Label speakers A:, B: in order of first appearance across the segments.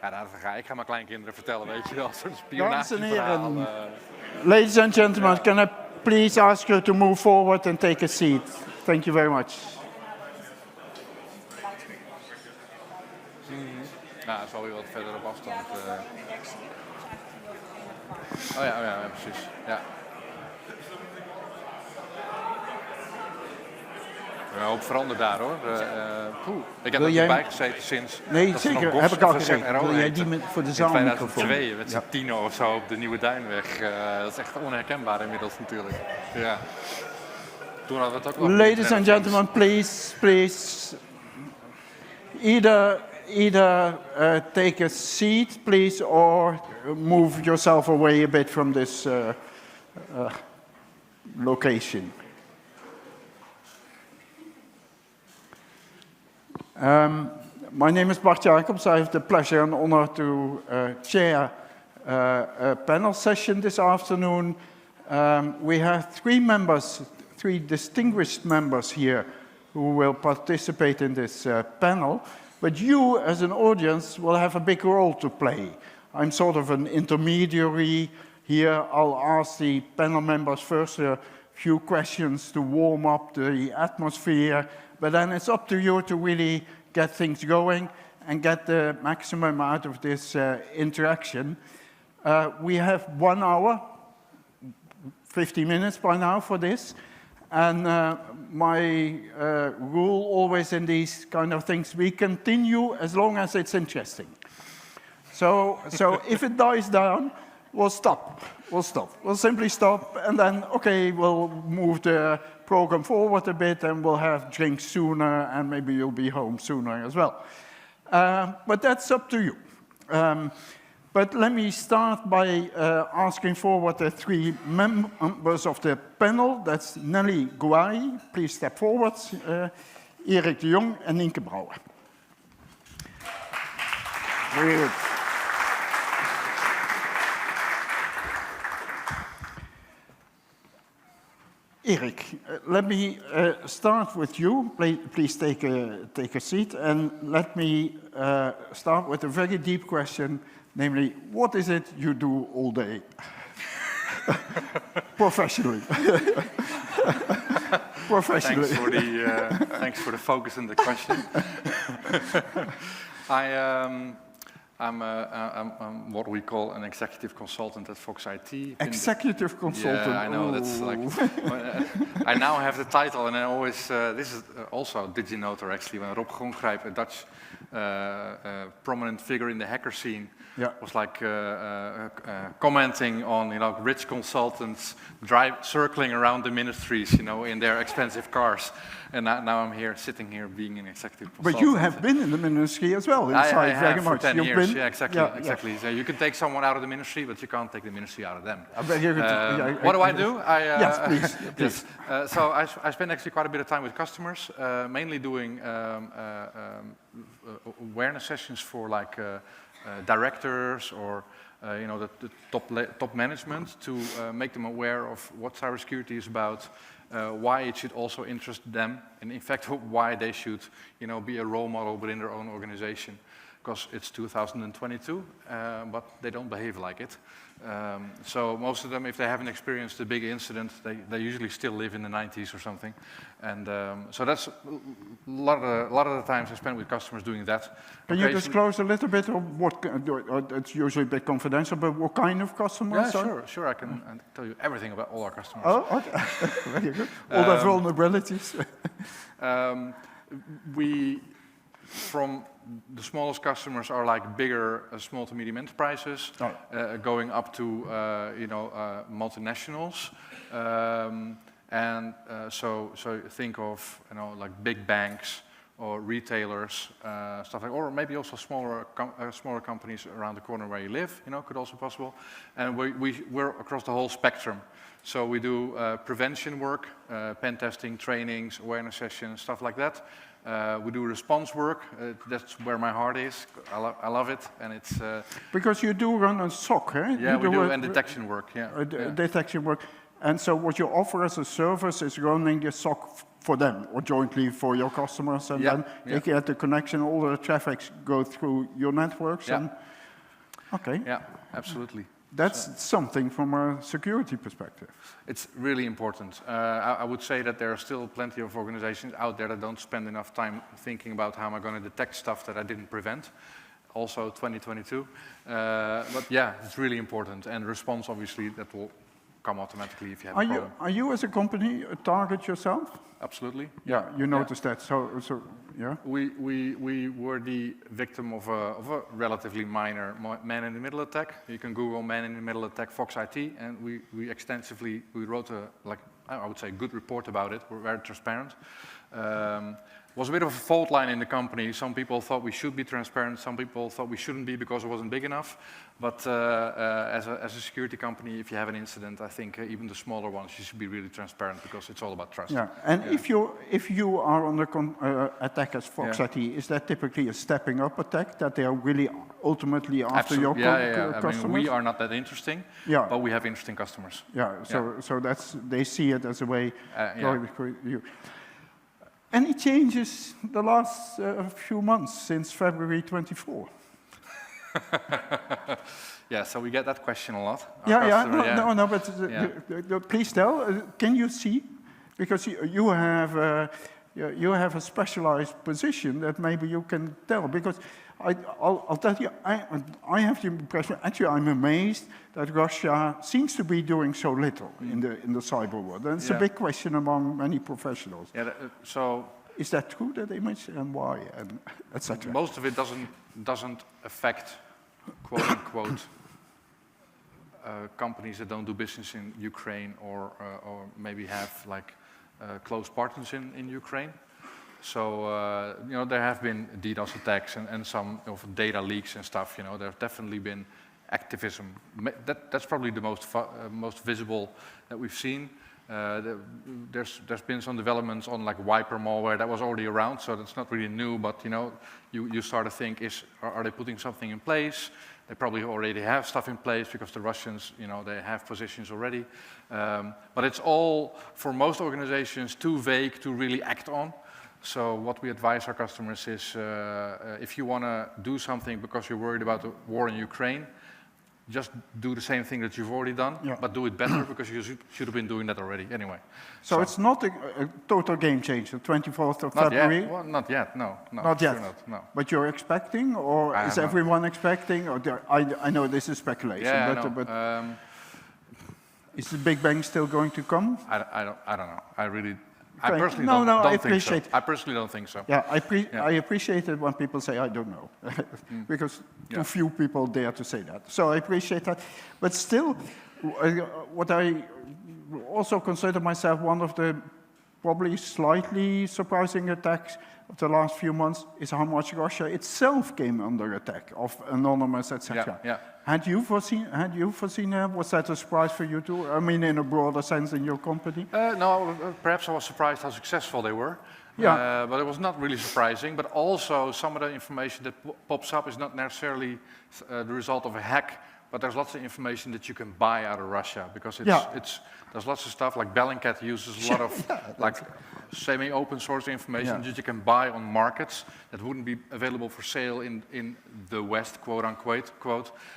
A: Ja, ik ga mijn kleinkinderen vertellen, weet je wel, zo'n spionageverhaal.
B: Ladies and gentlemen, can I please ask you to move forward and take a seat? Thank you very much.
A: Nou, dat is wel weer wat verder op afstand. Oh ja, precies. Ja. Een hoop veranderd daar hoor. Ik heb er niet bij gezeten sinds.
B: Nee, zeker. Heb ik al gezegd. Wil jij die voor de zaalmicrofoon?
A: In 2002 met z'n 10 of zo op de Nieuwe Duinweg. Dat is echt onherkenbaar inmiddels natuurlijk. Ja. Toen hadden we het ook wel.
B: Ladies and gentlemen, please. Either take a seat, please, or move yourself away a bit from this location. My name is Bart Jacobs. I have the pleasure and honor to chair a panel session this afternoon. We have three distinguished members here who will participate in this panel. But you, as an audience, will have a big role to play. I'm sort of an intermediary here. I'll ask the panel members first a few questions to warm up the atmosphere, but then it's up to you to really get things going and get the maximum out of this interaction. We have 1 hour, 50 minutes by now for this. And my rule always in these kind of things, we continue as long as it's interesting. So if it dies down, we'll stop. We'll simply stop, and then, okay, we'll move the program forward a bit, and we'll have drinks sooner, and maybe you'll be home sooner as well. But that's up to you. But let me start by asking forward the three members of the panel. That's Nelly Gouai, please step forward, Erik de Jong, and Nienke Brouwer. Very good. Erik, let me start with you. Please take a seat, and let me start with a very deep question. Namely, what is it you do all day? Professionally.
A: Thanks for the focus in the question. I'm what we call an executive consultant at Fox IT.
B: Executive consultant.
A: Yeah, I know.
B: Ooh.
A: That's like. I now have the title, and I always. This is also DigiNotar actually. When Rob Groengrijp, a Dutch prominent figure in the hacker scene, was like commenting on rich consultants circling around the ministries, in their expensive cars. And now I'm here, sitting here, being an executive consultant.
B: But you have been in the ministry as well, inside
A: I have
B: very
A: for
B: much.
A: 10
B: You've
A: years,
B: been?
A: Yeah, exactly. So you can take someone out of the ministry, but you can't take the ministry out of them.
B: What
A: do I do?
B: Yes, please.
A: Yes. So I spend actually quite a bit of time with customers, mainly doing awareness sessions for like directors or the top management to make them aware of what cybersecurity is about, why it should also interest them, and in fact why they should be a role model within their own organization. Because it's 2022, but they don't behave like it. So most of them, if they haven't experienced a big incident, they usually still live in the 90s or something. And so that's a lot of the times I spend with customers doing that.
B: Can you disclose a little bit of what, it's usually a bit confidential, but what kind of customers?
A: Yeah, sure. I can tell you everything about all our customers.
B: Oh, okay. Very good. All their vulnerabilities.
A: From the smallest customers are like bigger small to medium enterprises, going up to multinationals, and so think of like big banks or retailers, stuff like, or maybe also smaller companies around the corner where you live, could also be possible. And we're across the whole spectrum. So we do prevention work, pen testing, trainings, awareness sessions, stuff like that. We do response work. That's where my heart is. I love it, and it's
B: because you do run a SOC, eh?
A: Yeah, we do, and detection work.
B: Detection work. And so what you offer as a service is running the SOC for them, or jointly for your customers, and then they get the connection. All the traffic go through your networks, and Okay.
A: Yeah, absolutely.
B: That's something from a security perspective.
A: It's really important. I would say that there are still plenty of organizations out there that don't spend enough time thinking about how am I going to detect stuff that I didn't prevent. Also 2022. But yeah, it's really important. And response, obviously, that will come automatically if you have a problem.
B: Are you as a company a target yourself?
A: Absolutely.
B: Yeah, you noticed that. So yeah.
A: We were the victim of a relatively minor man-in-the-middle attack. You can Google man-in-the-middle attack Fox IT, and we wrote I would say, good report about it. We're very transparent. Was a bit of a fault line in the company. Some people thought we should be transparent. Some people thought we shouldn't be because it wasn't big enough. But as a security company, if you have an incident, I think even the smaller ones, you should be really transparent because it's all about trust.
B: Yeah, and if you are under attack as Fox IT, is that typically a stepping up attack that they are really ultimately after your customers?
A: I mean, we are not that interesting, but we have interesting customers.
B: Yeah, so they see it as a way for you. Any changes the last few months since February 24?
C: Yeah, so we get that question a lot.
B: But please tell. Can you see? Because you have a specialized position that maybe you can tell. Because I'll tell you, I have the impression. Actually, I'm amazed that Russia seems to be doing so little in the cyber world. And it's a big question among many professionals.
C: Yeah, so.
B: Is that true, that image, and why, and etc.?
C: Most of it doesn't affect, quote unquote, companies that don't do business in Ukraine or maybe have like close partners in Ukraine. So there have been DDoS attacks and some data leaks and stuff. There have definitely been activism. That's probably the most visible that we've seen. There's been some developments on like wiper malware that was already around, so that's not really new. But you start to think: are they putting something in place? They probably already have stuff in place because the Russians, they have positions already. But it's all for most organizations too vague to really act on. So what we advise our customers is, if you want to do something because you're worried about the war in Ukraine, just do the same thing that you've already done, but do it better because you should have been doing that already anyway.
B: So it's not a total game changer, 24th of February?
C: Well, not yet, no.
B: Not yet?
C: No.
B: But you're expecting, or is everyone expecting? Or I know this is speculation, but is the Big Bang still going to come?
C: I don't know. I personally don't think so.
B: Yeah, I appreciate it when people say I don't know, because too few people dare to say that. So I appreciate that. But still, what I also consider myself one of the probably slightly surprising attacks of the last few months is how much Russia itself came under attack of Anonymous, etc.
C: Yeah.
B: Had you foreseen that? Was that a surprise for you too? I mean, in a broader sense in your company?
C: No, perhaps I was surprised how successful they were.
B: Yeah.
C: But it was not really surprising. But also, some of the information that pops up is not necessarily the result of a hack, but there's lots of information that you can buy out of Russia because there's lots of stuff like Bellingcat uses a lot of semi-open source information that you can buy on markets that wouldn't be available for sale in the West, quote unquote,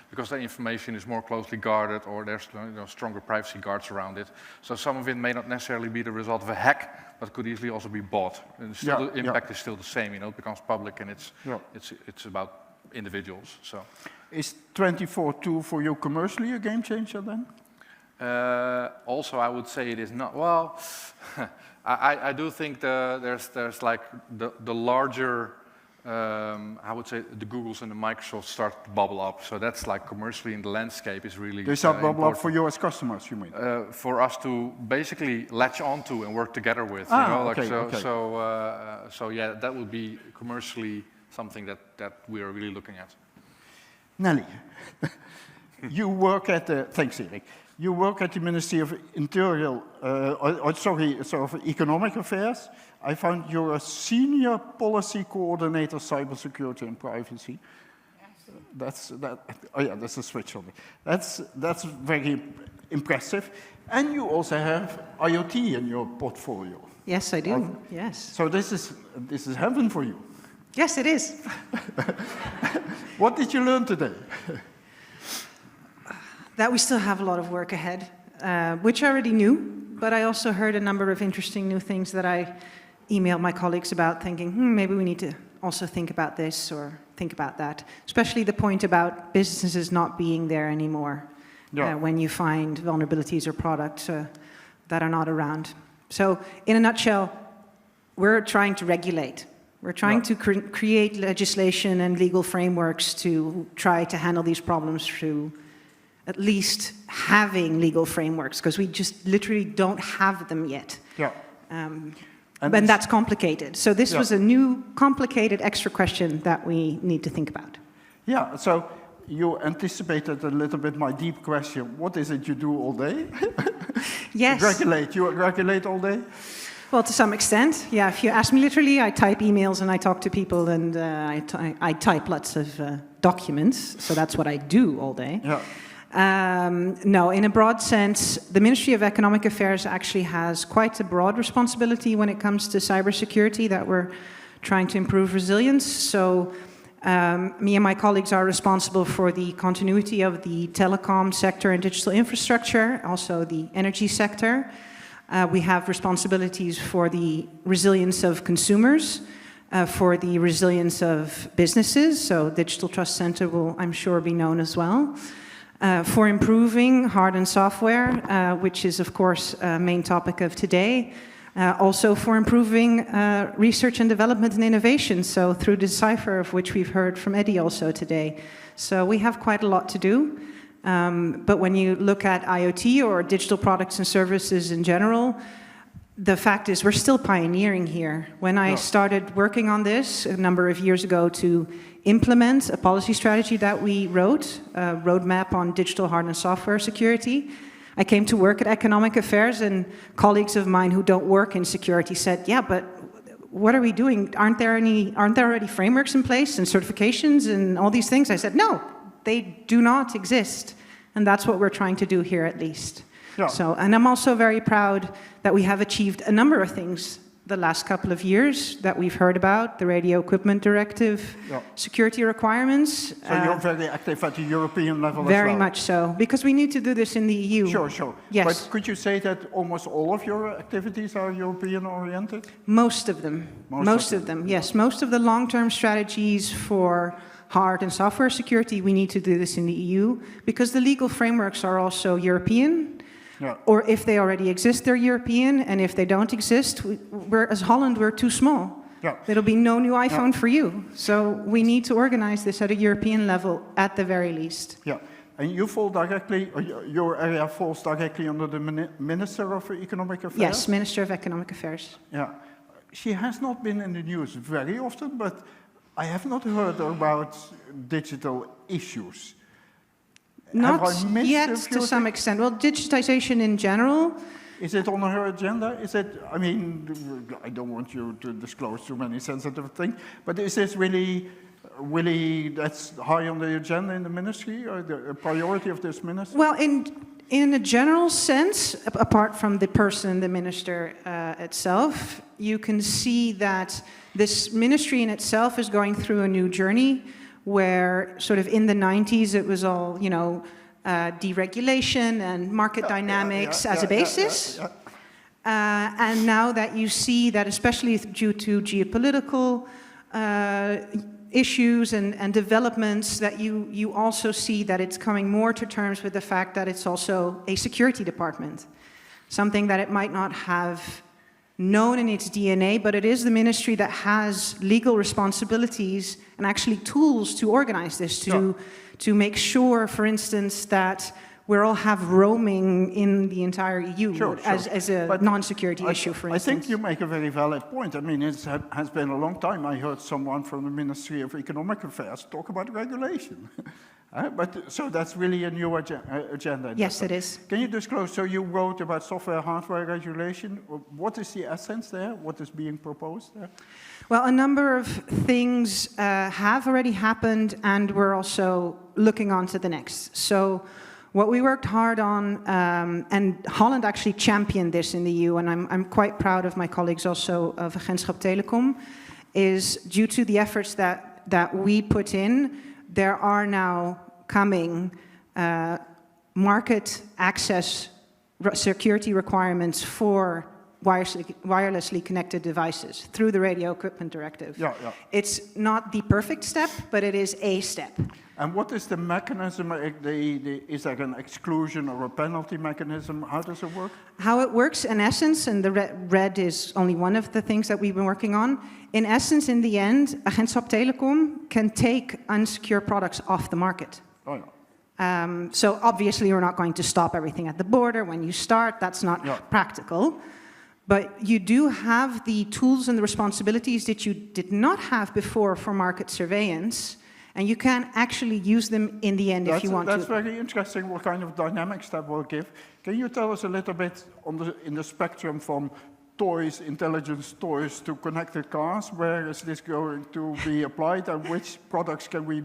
C: because that information is more closely guarded or there's stronger privacy guards around it. So some of it may not necessarily be the result of a hack, but could easily also be bought. And the impact is still the same. It becomes public and it's about individuals. So
B: is 24.2 for you commercially a game changer then?
C: Also, I would say it is not. Well, I do think there's like the larger, I would say the Googles and the Microsofts start to bubble up. So that's like commercially in the landscape is really.
B: They start bubble up for you as customers, you mean?
C: For us to basically latch onto and work together with. So yeah, that would be commercially something that we are really looking at.
B: Nelly, you work at the. Thanks, Erik. You work at the Ministry of Interior, Economic Affairs. I found you're a Senior Policy Coordinator, Cybersecurity and Privacy. Yes. That's a switch on me. That's very impressive. And you also have IoT in your portfolio.
D: Yes, I do. Yes.
B: So this is heaven for you.
D: Yes, it is.
B: What did you learn today?
D: That we still have a lot of work ahead, which I already knew, but I also heard a number of interesting new things that I emailed my colleagues about, thinking, maybe we need to also think about this or think about that, especially the point about businesses not being there anymore when you find vulnerabilities or products that are not around. So in a nutshell, we're trying to regulate. We're trying to create legislation and legal frameworks to try to handle these problems through at least having legal frameworks, because we just literally don't have them yet. And that's complicated. So this was a new, complicated extra question that we need to think about.
B: Yeah, so you anticipated a little bit my deep question. What is it you do all day?
D: Yes.
B: Regulate. You regulate all day?
D: Well, to some extent, yeah. If you ask me literally, I type emails and I talk to people and I type lots of documents. So that's what I do all day. No, in a broad sense, the Ministry of Economic Affairs actually has quite a broad responsibility when it comes to cybersecurity, that we're trying to improve resilience. So me and my colleagues are responsible for the continuity of the telecom sector and digital infrastructure, also the energy sector. We have responsibilities for the resilience of consumers, for the resilience of businesses, so Digital Trust Center will, I'm sure, be known as well. For improving hard and software, which is, of course, a main topic of today. Also for improving research and development and innovation, so through Decipher, of which we've heard from Eddie also today. So we have quite a lot to do. But when you look at IoT or digital products and services in general, the fact is we're still pioneering here. When I started working on this a number of years ago to implement a policy strategy that we wrote, a roadmap on digital hard and software security, I came to work at Economic Affairs, and colleagues of mine who don't work in security said, yeah, but what are we doing? Aren't there already frameworks in place and certifications and all these things? I said, no, they do not exist. And that's what we're trying to do here at least. So, and I'm also very proud that we have achieved a number of things the last couple of years that we've heard about, the Radio Equipment Directive, security requirements.
B: So you're very active at the European level as well?
D: Very much so, because we need to do this in the EU.
B: Sure.
D: Yes.
B: But could you say that almost all of your activities are European-oriented?
D: Most of them. Most of them, yes. Most of the long-term strategies for hard and software security, we need to do this in the EU, because the legal frameworks are also European. Or if they already exist, they're European, and if they don't exist, as Holland, we're too small. There'll be no new iPhone for you. So we need to organize this at a European level at the very least.
B: And you fall directly, or your area falls directly under the Minister of Economic Affairs?
D: Yes, Minister of Economic Affairs.
B: She has not been in the news very often, but I have not heard about digital issues.
D: Not yet, to some extent. Well, digitization in general.
B: Is it on her agenda? Is it, I mean, I don't want you to disclose too many sensitive things, but is this really that's high on the agenda in the ministry, or the priority of this ministry?
D: Well, in a general sense, apart from the person, the minister itself, you can see that this ministry in itself is going through a new journey, where sort of in the 90s it was all, deregulation and market dynamics as a basis. And now that you see that, especially due to geopolitical issues and developments, that you also see that it's coming more to terms with the fact that it's also a security department, something that it might not have known in its DNA, but it is the ministry that has legal responsibilities and actually tools to organize this, to make sure, for instance, that we all have roaming in the entire EU as a non-security issue, for instance.
B: I think you make a very valid point. I mean, it has been a long time. I heard someone from the Ministry of Economic Affairs talk about regulation. So that's really a new agenda.
D: Yes, it is.
B: Can you disclose, so you wrote about software hardware regulation. What is the essence there? What is being proposed there?
D: Well, a number of things have already happened, and we're also looking on to the next. So what we worked hard on, and Holland actually championed this in the EU, and I'm quite proud of my colleagues also of Agentschap Telecom, is due to the efforts that we put in, there are now coming market access security requirements for wirelessly connected devices through the Radio Equipment Directive.
B: Yeah, yeah.
D: It's not the perfect step, but it is a step.
B: And what is the mechanism? Is there an exclusion or a penalty mechanism? How does it work?
D: How it works in essence, and the red is only one of the things that we've been working on. In essence, in the end, Agentschap Telecom can take unsecure products off the market.
B: Oh, yeah.
D: So obviously we're not going to stop everything at the border when you start. That's not practical. But you do have the tools and the responsibilities that you did not have before for market surveillance. And you can actually use them in the end if you want to.
B: That's very interesting what kind of dynamics that will give. Can you tell us a little bit in the spectrum from toys, intelligence toys, to connected cars? Where is this going to be applied, and which products can we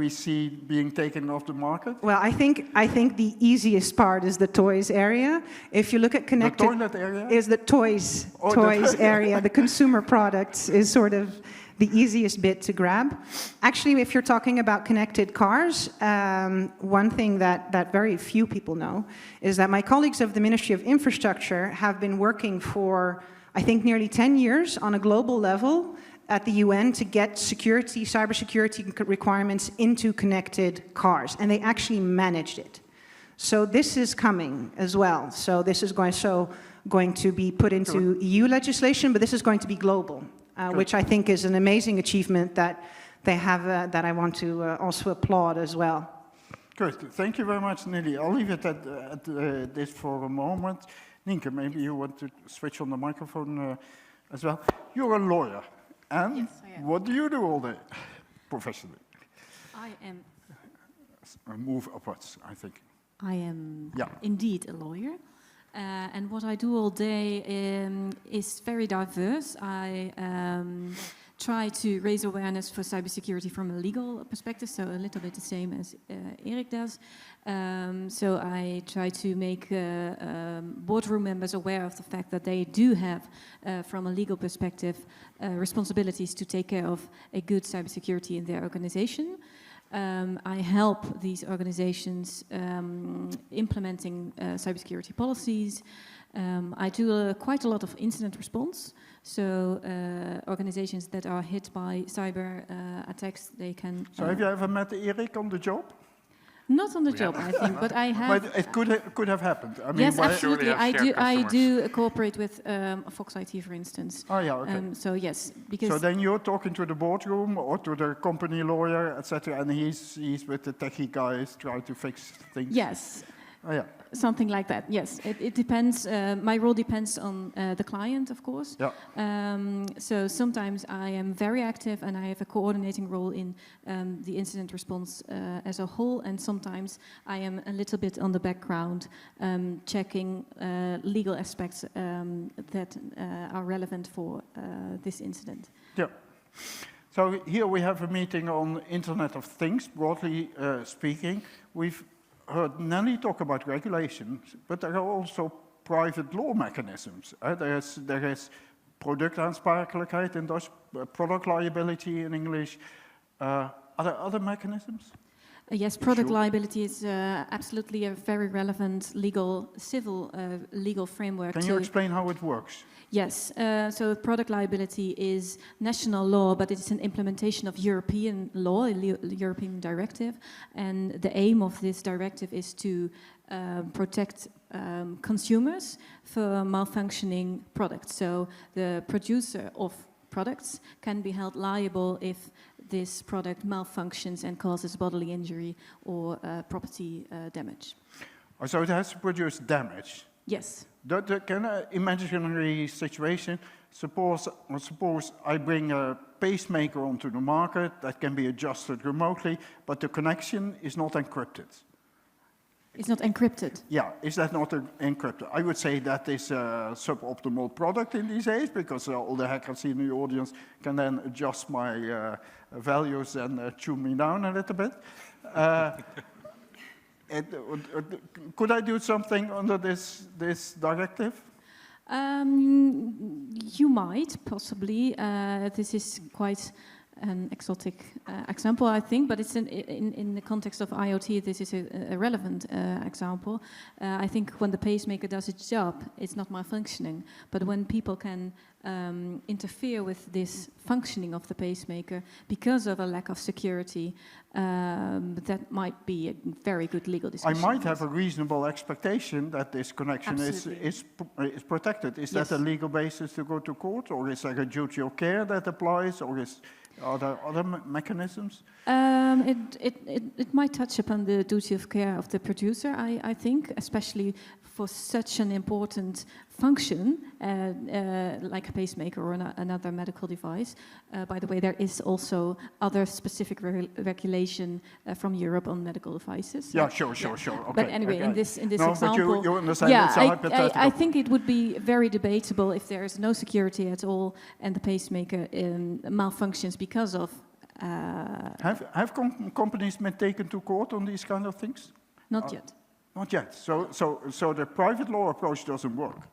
B: see being taken off the market?
D: Well, I think the easiest part is the toys area. If you look at connected,
B: the toilet area
D: is the toys area. The consumer products is sort of the easiest bit to grab. Actually, if you're talking about connected cars, one thing that very few people know is that my colleagues of the Ministry of Infrastructure have been working for, I think, nearly 10 years on a global level at the UN to get cybersecurity requirements into connected cars, and they actually managed it. So this is coming as well. So this is going to be put into EU legislation, but this is going to be global. Which I think is an amazing achievement that they have, that I want to also applaud as well.
B: Good. Thank you very much, Nili. I'll leave it at this for a moment. Nienke, maybe you want to switch on the microphone as well. You're a lawyer, and
E: yes, I am.
B: What do you do all day, professionally?
E: I am.
B: Move upwards, I think.
E: I am indeed a lawyer. And what I do all day is very diverse. I try to raise awareness for cybersecurity from a legal perspective, so a little bit the same as Erik does. So I try to make boardroom members aware of the fact that they do have, from a legal perspective, responsibilities to take care of a good cybersecurity in their organization. I help these organizations implementing cybersecurity policies. I do quite a lot of incident response. So organizations that are hit by cyber attacks, they can...
B: So have you ever met Erik on the job?
E: Not on the job, I think, but I have...
B: But it could have happened. I mean,
E: yes, absolutely. I do cooperate with Fox IT, for instance.
B: Oh, yeah, okay.
E: So yes, because...
B: So then you're talking to the boardroom or to the company lawyer, etc., and he's with the techie guys trying to fix things?
E: Yes.
B: Oh, yeah.
E: Something like that, yes. It depends. My role depends on the client, of course.
B: Yeah.
E: So sometimes I am very active and I have a coordinating role in the incident response as a whole, and sometimes I am a little bit on the background checking legal aspects that are relevant for this incident.
B: Yeah. So here we have a meeting on Internet of Things, broadly speaking. We've heard Nelly talk about regulations, but there are also private law mechanisms. There is productaansprakelijkheid in Dutch, product liability in English. Are there other mechanisms?
E: Yes, product liability is absolutely a very relevant civil legal framework.
B: Can you explain how it works?
E: Yes, so product liability is national law, but it's an implementation of European law, a European directive. And the aim of this directive is to protect consumers for malfunctioning products. So the producer of products can be held liable if this product malfunctions and causes bodily injury or property damage.
B: So it has to produce damage?
E: Yes.
B: Can an imaginary situation, suppose I bring a pacemaker onto the market that can be adjusted remotely, but the connection is not encrypted.
E: It's not encrypted.
B: Yeah, is that not encrypted? I would say that is a suboptimal product in these days, because all the hackers in the audience can then adjust my values and tune me down a little bit. Could I do something under this directive?
E: You might, possibly. This is quite an exotic example, I think, but it's in the context of IoT, this is a relevant example. I think when the pacemaker does its job, it's not malfunctioning, but when people can interfere with this functioning of the pacemaker because of a lack of security, that might be a very good legal discussion.
B: I might have a reasonable expectation that this connection is protected. Is that a legal basis to go to court, or is there a duty of care that applies, or are there other mechanisms?
E: It might touch upon the duty of care of the producer, I think, especially for such an important function like a pacemaker or another medical device. By the way, there is also other specific regulation from Europe on medical devices.
B: Yeah, sure. Okay,
E: but anyway, in this example,
B: but you understand it's a hypothetical.
E: I think it would be very debatable if there is no security at all and the pacemaker malfunctions because of.
B: Have companies been taken to court on these kind of things?
E: Not yet.
B: Not yet. So the private law approach doesn't work.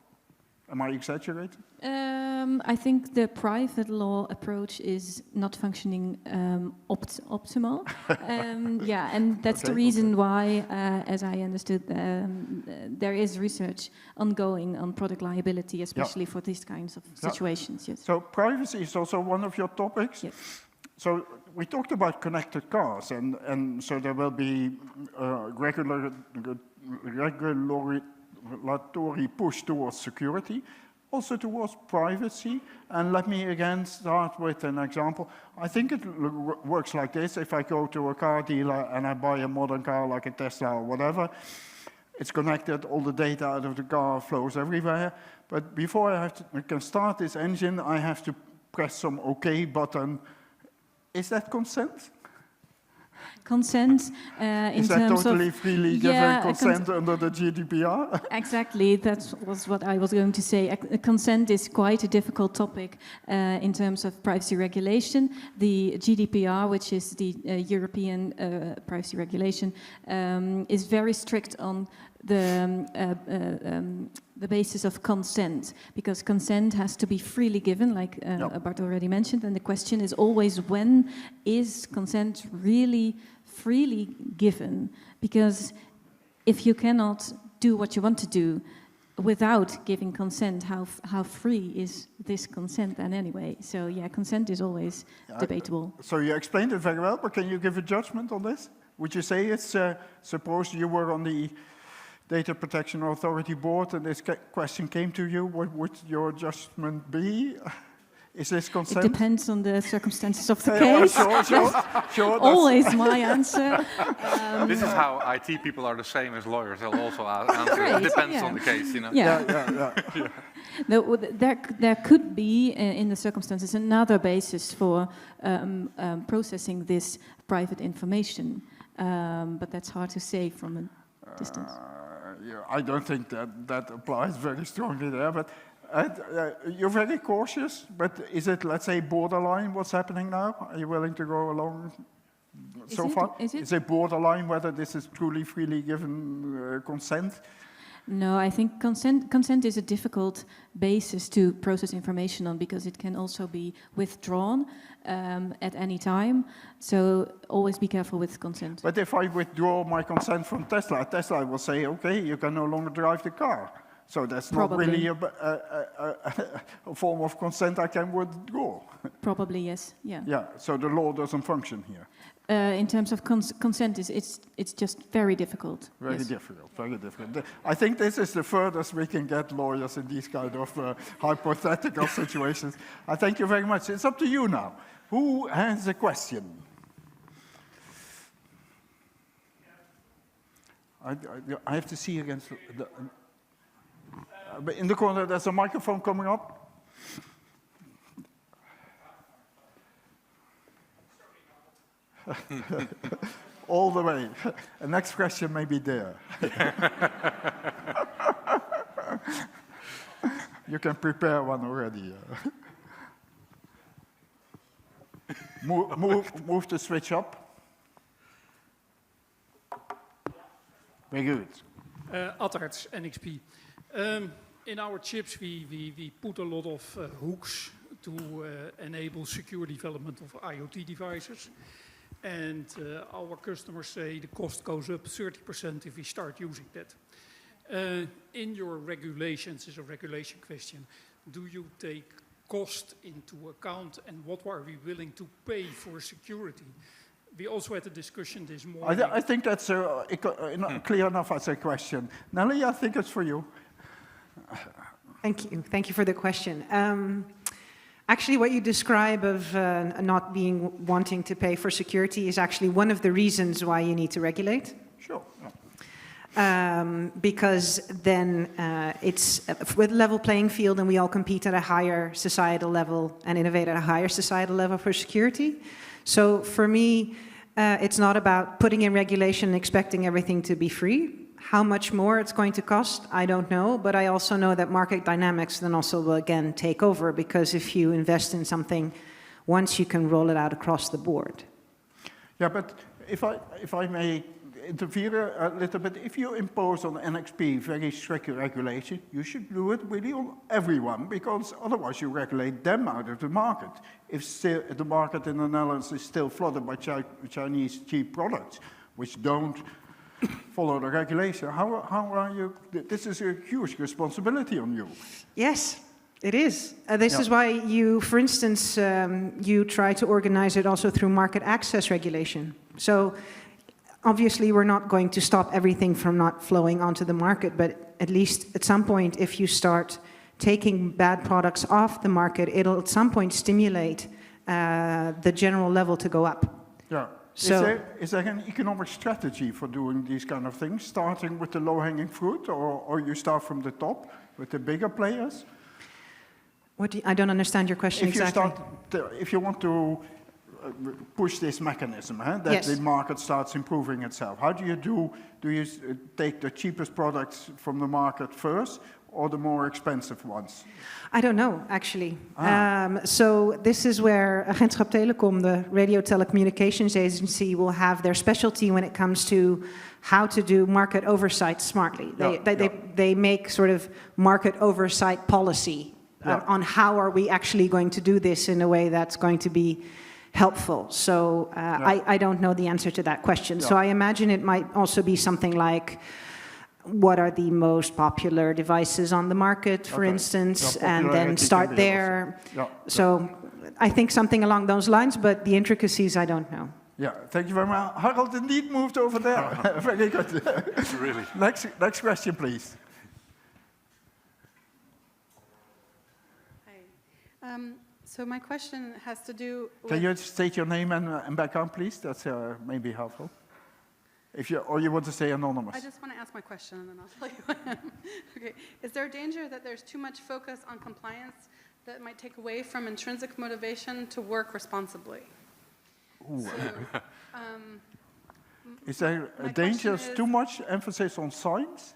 B: Am I exaggerating?
E: I think the private law approach is not functioning optimal. And that's the reason why, as I understood, there is research ongoing on product liability, especially for these kinds of situations. Yes.
B: So privacy is also one of your topics.
E: Yes.
B: So we talked about connected cars, and so there will be regulatory push towards security, also towards privacy. And let me again start with an example. I think it works like this. If I go to a car dealer and I buy a modern car like a Tesla or whatever, it's connected, all the data out of the car flows everywhere. But before I can start this engine, I have to press some OK button. Is that consent?
E: Consent in terms of...
B: Is that totally freely given consent under the GDPR?
E: Exactly, that was what I was going to say. Consent is quite a difficult topic in terms of privacy regulation. The GDPR, which is the European privacy regulation, is very strict on the basis of consent, because consent has to be freely given, like Bart already mentioned, and the question is always, when is consent really freely given? Because if you cannot do what you want to do without giving consent, how free is this consent then anyway? So yeah, consent is always debatable.
B: So you explained it very well, but can you give a judgment on this? Would you say it's, suppose you were on the Data Protection Authority board and this question came to you, what would your judgment be? Is this consent?
E: It depends on the circumstances of the case.
B: Sure.
E: Always my answer.
A: This is how IT people are the same as lawyers. They'll also answer. Great, it depends on the case, you know.
E: Yeah. There could be, in the circumstances, another basis for processing this private information, but that's hard to say from a distance.
B: I don't think that applies very strongly there, but you're very cautious, but is it, let's say, borderline what's happening now? Are you willing to go along so far? Is it borderline whether this is truly freely given consent?
E: No, I think consent is a difficult basis to process information on, because it can also be withdrawn at any time. So always be careful with consent.
B: But if I withdraw my consent from Tesla, Tesla will say, okay, you can no longer drive the car. So that's
E: Probably.
B: Not really a form of consent I can withdraw.
E: Probably, yes.
B: Yeah, so the law doesn't function here.
E: In terms of consent, it's just very difficult.
B: Very difficult. I think this is the furthest we can get lawyers in these kind of hypothetical situations. I thank you very much. It's up to you now. Who has a question? I have to see against the... in the corner, there's a microphone coming up. All the way. The next question may be there. You can prepare one already. Move the switch up. Very good.
F: Attarts, NXP. In our chips, we put a lot of hooks to enable secure development of IoT devices. And our customers say the cost goes up 30% if we start using that. In your regulations, is a regulation question, do you take cost into account and what are we willing to pay for security? We also had a discussion this morning.
B: I think that's clear enough as a question. Nelly, I think it's for you.
D: Thank you. Thank you for the question. Actually, what you describe of not wanting to pay for security is actually one of the reasons why you need to regulate.
B: Sure.
D: Because then it's with level playing field and we all compete at a higher societal level and innovate at a higher societal level for security. So for me, it's not about putting in regulation and expecting everything to be free. How much more it's going to cost, I don't know, but I also know that market dynamics then also will again take over, because if you invest in something once, you can roll it out across the board.
B: Yeah, but if I may interfere a little bit, if you impose on NXP very strict regulation, you should do it really on everyone, because otherwise you regulate them out of the market. If the market in the Netherlands is still flooded by Chinese cheap products, which don't follow the regulation, how are you? This is a huge responsibility on you.
D: Yes, it is. This is why you, for instance, you try to organize it also through market access regulation. So obviously we're not going to stop everything from not flowing onto the market, but at least at some point, if you start taking bad products off the market, it'll at some point stimulate the general level to go up.
B: Yeah.
D: So,
B: is there an economic strategy for doing these kind of things, starting with the low-hanging fruit, or you start from the top with the bigger players?
D: I don't understand your question exactly.
B: If you want to push this mechanism, that
D: yes.
B: the market starts improving itself, how do you do? Do you take the cheapest products from the market first, or the more expensive ones?
D: I don't know, actually. So this is where Agentschap Telecom, the radio telecommunications agency, will have their specialty when it comes to how to do market oversight smartly. They make sort of market oversight policy on how are we actually going to do this in a way that's going to be helpful. So I don't know the answer to that question. So I imagine it might also be something like, what are the most popular devices on the market, for instance, and then start there. So I think something along those lines, but the intricacies I don't know.
B: Yeah, thank you very much. Harold indeed moved over there. Very good.
C: Really.
B: Next question, please.
G: Hi. So my question has to do with...
B: Can you state your name and background, please? That's maybe helpful. Or you want to stay anonymous?
G: I just want to ask my question and then I'll tell you what I am. Okay. Is there a danger that there's too much focus on compliance that might take away from intrinsic motivation to work responsibly?
B: Is there a danger, too much emphasis on science?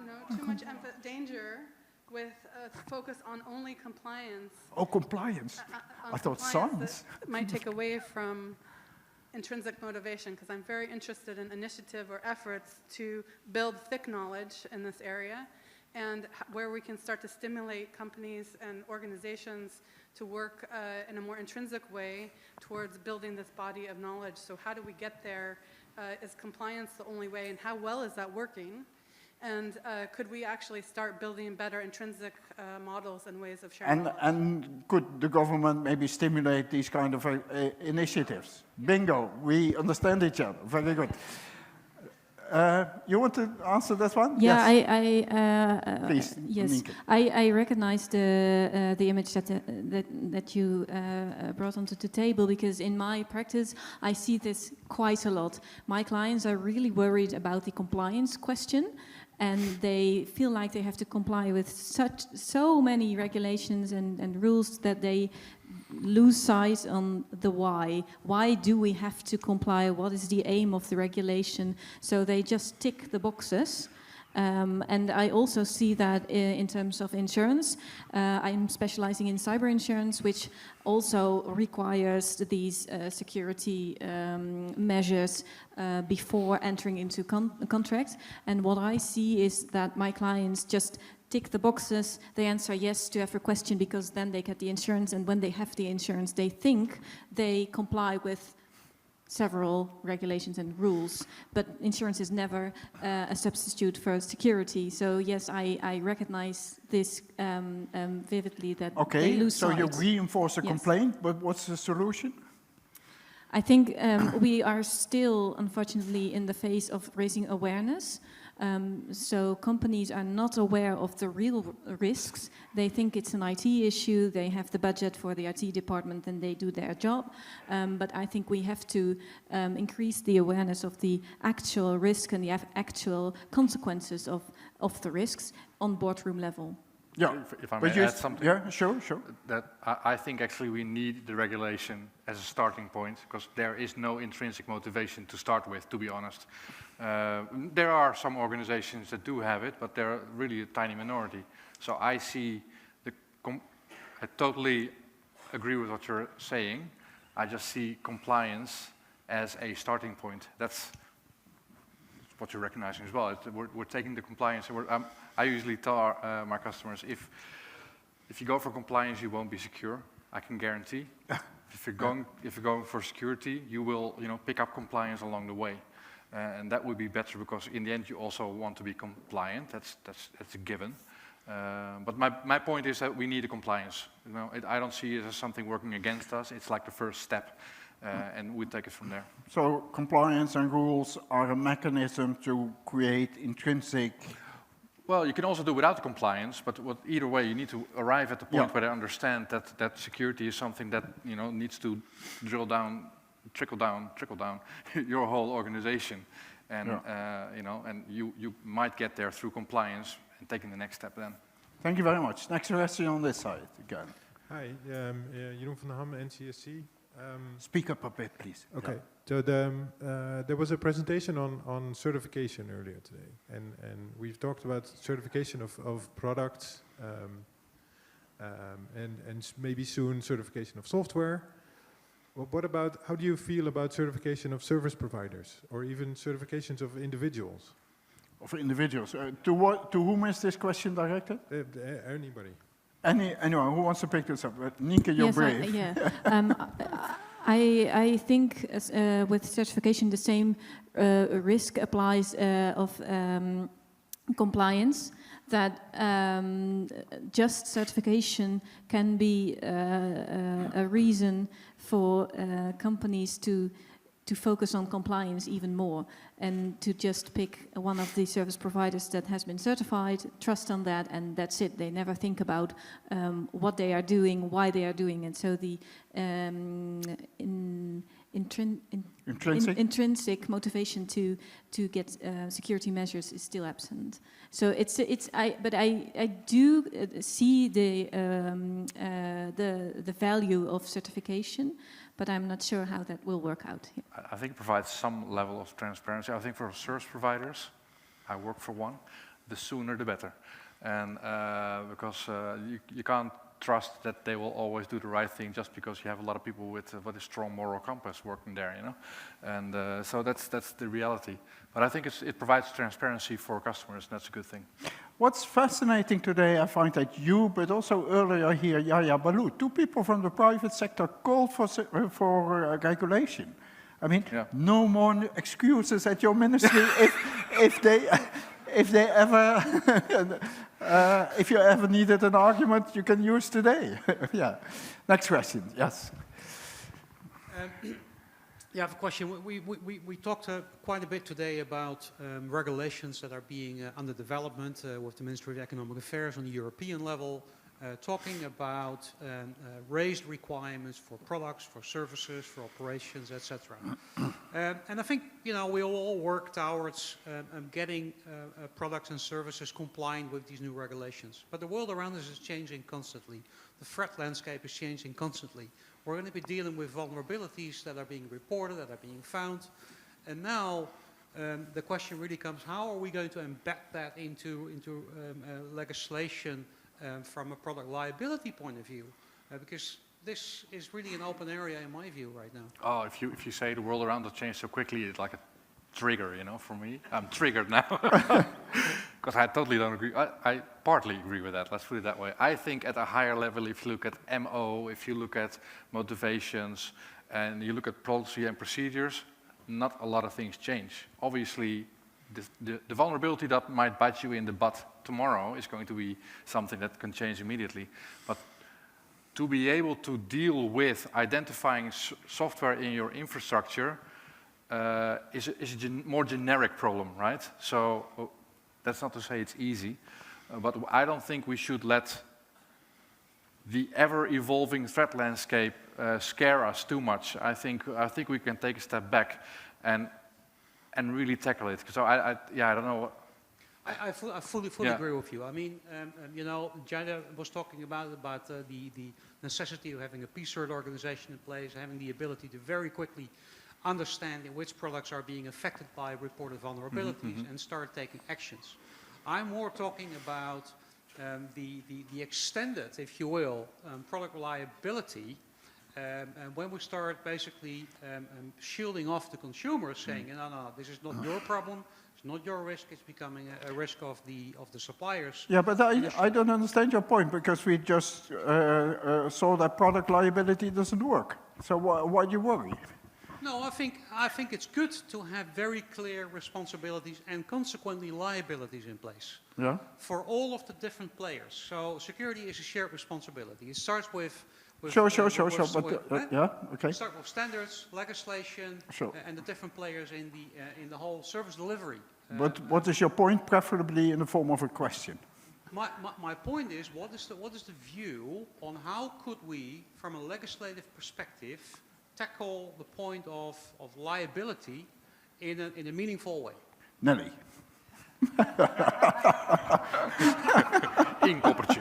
G: No, too much danger with a focus on only compliance.
B: Oh, compliance. I thought science.
G: Might take away from intrinsic motivation, because I'm very interested in initiative or efforts to build thick knowledge in this area, and where we can start to stimulate companies and organizations to work in a more intrinsic way towards building this body of knowledge. So how do we get there? Is compliance the only way, and how well is that working? And could we actually start building better intrinsic models and ways of sharing knowledge?
B: And could the government maybe stimulate these kind of initiatives? Bingo, we understand each other. Very good. You want to answer this one?
E: Yeah,
B: yes. Please.
E: Yes, I recognize the image that you brought onto the table, because in my practice I see this quite a lot. My clients are really worried about the compliance question, and they feel like they have to comply with so many regulations and rules that they lose sight on the why. Why do we have to comply? What is the aim of the regulation? So they just tick the boxes. And I also see that in terms of insurance. I'm specializing in cyber insurance, which also requires these security measures before entering into contracts. And what I see is that my clients just tick the boxes, they answer yes to every question because then they get the insurance, and when they have the insurance, they think they comply with several regulations and rules, but insurance is never a substitute for security. So yes, I recognize this vividly, that they lose
B: so
E: sight.
B: you reinforce the
E: Yes.
B: complaint, but what's the solution?
E: I think we are still, unfortunately, in the phase of raising awareness. So companies are not aware of the real risks. They think it's an IT issue, they have the budget for the IT department and they do their job. But I think we have to increase the awareness of the actual risk and the actual consequences of the risks on boardroom level.
B: Yeah,
A: If I may add something.
B: Yeah, sure.
A: That I think actually we need the regulation as a starting point, because there is no intrinsic motivation to start with, to be honest. There are some organizations that do have it, but they're really a tiny minority. So I see I totally agree with what you're saying. I just see compliance as a starting point. That's what you're recognizing as well. We're taking the compliance. I usually tell my customers, if you go for compliance, you won't be secure. I can guarantee. If you're going for security, you will, pick up compliance along the way, and that would be better because in the end, you also want to be compliant. That's a given. But my point is that we need a compliance. I don't see it as something working against us. It's like the first step, and we take it from there.
B: So compliance and rules are a mechanism to create intrinsic.
A: Well, you can also do without compliance, but either way, you need to arrive at the point where they understand that security is something that needs to trickle down your whole organization, and and you might get there through compliance and taking the next step then.
B: Thank you very much. Next question on this side again.
H: Hi, Jeroen van der Ham, NCSC.
B: Speak up a bit, please.
H: Okay, so there was a presentation on certification earlier today, and we've talked about certification of products, and maybe soon certification of software. Well, what about, how do you feel about certification of service providers, or even certifications of individuals?
B: Of individuals. To whom is this question directed?
H: Anybody.
B: Anyone who wants to pick this up? Nienke, you're brave.
E: I think with certification the same risk applies of compliance, that just certification can be a reason for companies to focus on compliance even more, and to just pick one of the service providers that has been certified, trust on that, and that's it. They never think about what they are doing, why they are doing it. So the intrinsic motivation to get security measures is still absent. So but I do see the value of certification, but I'm not sure how that will work out.
A: I think it provides some level of transparency. I think for service providers, I work for one, the sooner the better. And because you can't trust that they will always do the right thing just because you have a lot of people with a strong moral compass working there, And so that's the reality. But I think it provides transparency for customers, and that's a good thing.
B: What's fascinating today, I find that you, but also earlier here, Yahya Ballou, two people from the private sector called for regulation. I mean, no more excuses at your ministry if you ever needed an argument, you can use today. Yeah. Next question. Yes.
I: I have a question. We talked quite a bit today about regulations that are being under development with the Ministry of Economic Affairs on the European level, talking about raised requirements for products, for services, for operations, etc. And I think we all work towards getting products and services compliant with these new regulations. But the world around us is changing constantly. The threat landscape is changing constantly. We're going to be dealing with vulnerabilities that are being reported, that are being found. And now the question really comes, how are we going to embed that into legislation from a product liability point of view? Because this is really an open area in my view right now.
A: Oh, if you say the world around us changed so quickly, it's like a trigger, for me. I'm triggered now. because I totally don't agree. I partly agree with that, let's put it that way. I think at a higher level, if you look at MO, if you look at motivations, and you look at policy and procedures, not a lot of things change. Obviously, the vulnerability that might bite you in the butt tomorrow is going to be something that can change immediately. But to be able to deal with identifying software in your infrastructure is a more generic problem, right? So that's not to say it's easy, but I don't think we should let the ever-evolving threat landscape scare us too much. I think we can take a step back and really tackle it. So I don't know.
I: I fully agree with you. I mean, you know, Jada was talking about the necessity of having a PCERT organization in place, having the ability to very quickly understand which products are being affected by reported vulnerabilities and start taking actions. I'm more talking about the extended, if you will, product reliability. And when we start basically shielding off the consumer, saying, no, this is not your problem, it's not your risk, it's becoming a risk of the suppliers.
B: Yeah, but I don't understand your point, because we just saw that product liability doesn't work. So why do you worry?
I: No, I think it's good to have very clear responsibilities and consequently liabilities in place for all of the different players. So security is a shared responsibility. It starts with
B: Sure. But yeah, okay.
I: Start with standards, legislation, and the different players in the whole service delivery.
B: But what is your point, preferably in the form of a question?
I: My point is, what is the view on how could we, from a legislative perspective, tackle the point of liability in a meaningful way?
B: Nelly.
A: Inkoppertje.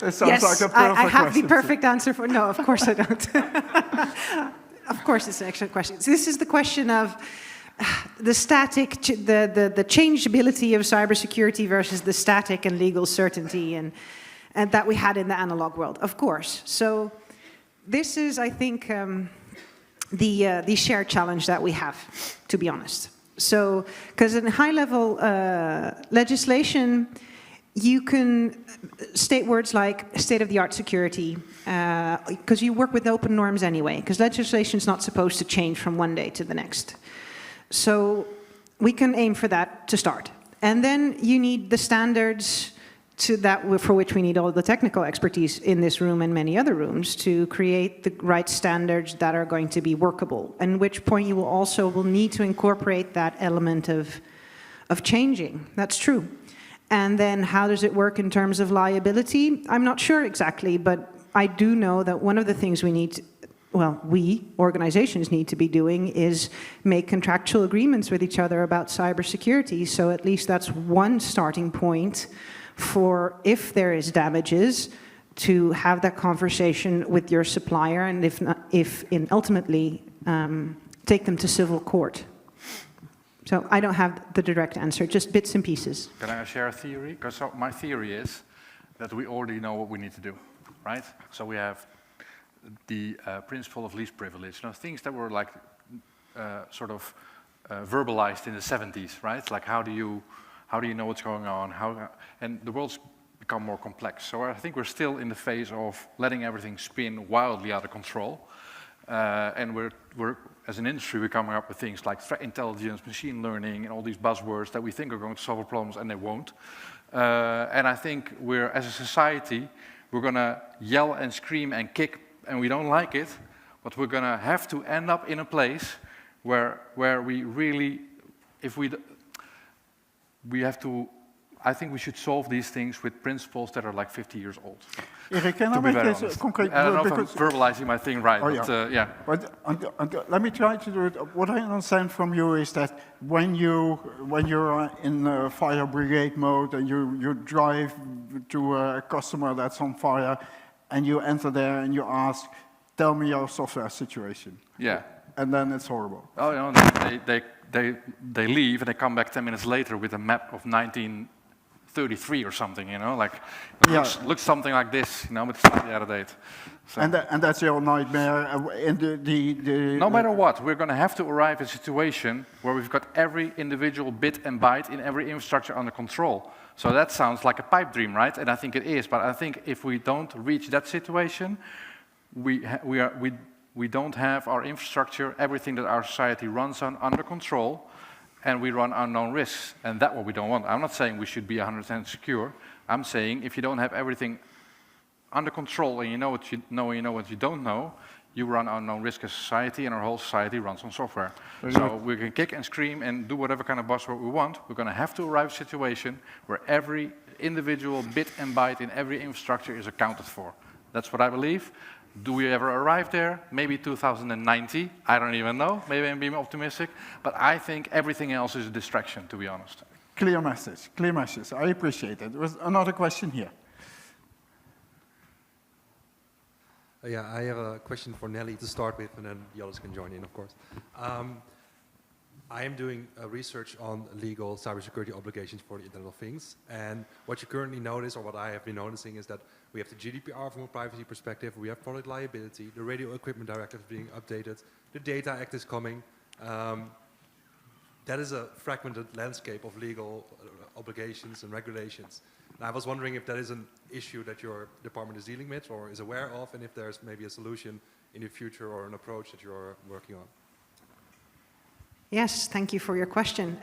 B: Yes, like a perfect
D: I have
B: question.
D: the perfect answer for. No, of course I don't. Of course, it's an excellent question. So this is the question of the static, the changeability of cybersecurity versus the static and legal certainty, and that we had in the analog world. Of course. So this is, I think, the shared challenge that we have, to be honest. So, because in high-level legislation, you can state words like state-of-the-art security, because you work with open norms anyway, because legislation is not supposed to change from one day to the next. So we can aim for that to start. And then you need the standards for which we need all the technical expertise in this room and many other rooms to create the right standards that are going to be workable, and which point you will need to incorporate that element of changing. That's true. And then how does it work in terms of liability? I'm not sure exactly, but I do know that one of the things we organizations need to be doing is make contractual agreements with each other about cybersecurity. So at least that's one starting point for, if there is damages, to have that conversation with your supplier, and ultimately take them to civil court. So I don't have the direct answer, just bits and pieces.
A: Can I share a theory? Because my theory is that we already know what we need to do, right? So we have the principle of least privilege, things that were like verbalized in the 70s, right? Like how do you know what's going on? And the world's become more complex. So I think we're still in the phase of letting everything spin wildly out of control. And we're, as an industry, we're coming up with things like threat intelligence, machine learning, and all these buzzwords that we think are going to solve our problems, and they won't. And I think as a society, we're going to yell and scream and kick, and we don't like it, but we're going to have to end up in a place where we really, I think we should solve these things with principles that are like 50 years old.
B: Erik, can I make this concrete?
A: I don't know if I'm verbalizing my thing right,
B: But let me try to do it. What I understand from you is that when you're in fire brigade mode and you drive to a customer that's on fire, and you enter there and you ask, "Tell me your software situation."
A: Yeah.
B: And then it's horrible.
A: Oh, no, they leave and they come back 10 minutes later with a map of 19 33 or something, you know, like
B: Yeah.
A: looks something like this, you know, but it's slightly out of date. So
B: And that's your nightmare. In
A: no matter what, we're going to have to arrive at a situation where we've got every individual bit and byte in every infrastructure under control. So that sounds like a pipe dream, right? And I think it is, but I think if we don't reach that situation, we don't have our infrastructure, everything that our society runs on, under control, and we run unknown risks. And that's what we don't want. I'm not saying we should be 100% secure. I'm saying if you don't have everything under control and you know what you know and you know what you don't know, you run unknown risk as a society, and our whole society runs on software. So we can kick and scream and do whatever kind of buzzword we want. We're going to have to arrive at a situation where every individual bit and byte in every infrastructure is accounted for. That's what I believe. Do we ever arrive there? Maybe 2090, I don't even know. Maybe I'm being optimistic. But I think everything else is a distraction, to be honest.
B: Clear message, clear message. I appreciate it. There was another question here.
J: Yeah, I have a question for Nelly to start with, and then the others can join in, of course. I am doing research on legal cybersecurity obligations for the Internet of Things, and what you currently notice, or what I have been noticing, is that we have the GDPR from a privacy perspective, we have product liability, the Radio Equipment Directive is being updated, the Data Act is coming. That is a fragmented landscape of legal obligations and regulations. And I was wondering if that is an issue that your department is dealing with or is aware of, and if there's maybe a solution in the future or an approach that you're working on.
D: Yes, thank you for your question.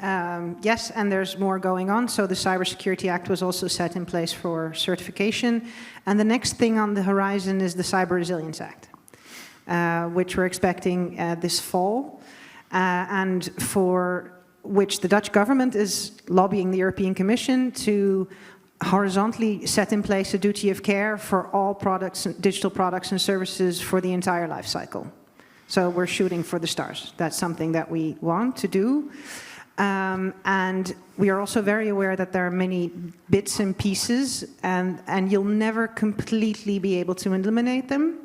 D: Yes, and there's more going on. So the Cybersecurity Act was also set in place for certification. And the next thing on the horizon is the Cyber Resilience Act, which we're expecting this fall, and for which the Dutch government is lobbying the European Commission to horizontally set in place a duty of care for all products, digital products and services for the entire life cycle. So we're shooting for the stars. That's something that we want to do. And we are also very aware that there are many bits and pieces, and you'll never completely be able to eliminate them.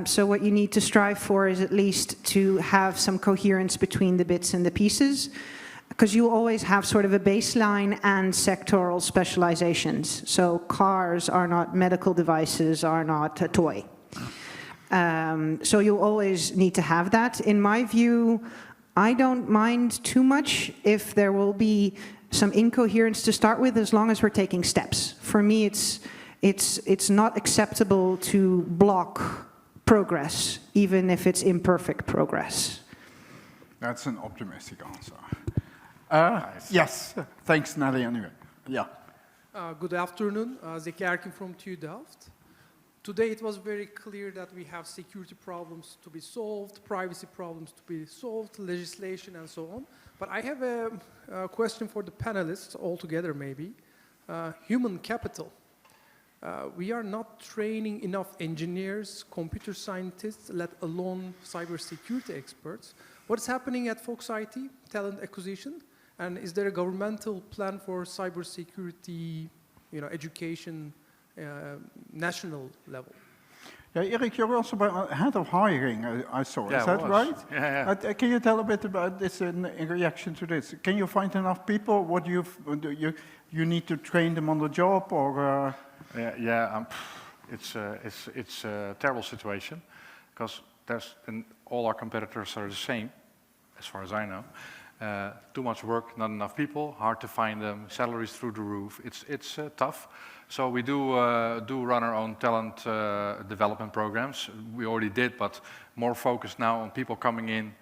D: So what you need to strive for is at least to have some coherence between the bits and the pieces, because you always have sort of a baseline and sectoral specializations. So cars are not medical devices, are not a toy. So you always need to have that. In my view, I don't mind too much if there will be some incoherence to start with, as long as we're taking steps. For me, it's not acceptable to block progress, even if it's imperfect progress.
B: That's an optimistic answer. Nice. Yes, thanks Nelly anyway. Yeah.
K: Good afternoon, Zeki Erkin from TU Delft. Today it was very clear that we have security problems to be solved, privacy problems to be solved, legislation and so on. But I have a question for the panelists altogether maybe. Human capital. We are not training enough engineers, computer scientists, let alone cybersecurity experts. What's happening at Fox IT, talent acquisition? And is there a governmental plan for cybersecurity, education, national level?
B: Yeah, Erik, you're also head of hiring, I saw.
A: Yeah,
B: is that right?
A: Yeah.
B: Can you tell a bit about this in reaction to this? Can you find enough people? What you need to train them on the job, or?
A: It's a terrible situation, because all our competitors are the same, as far as I know. Too much work, not enough people, hard to find them, salaries through the roof. It's tough. So we do run our own talent development programs. We already did, but more focused now on people coming in,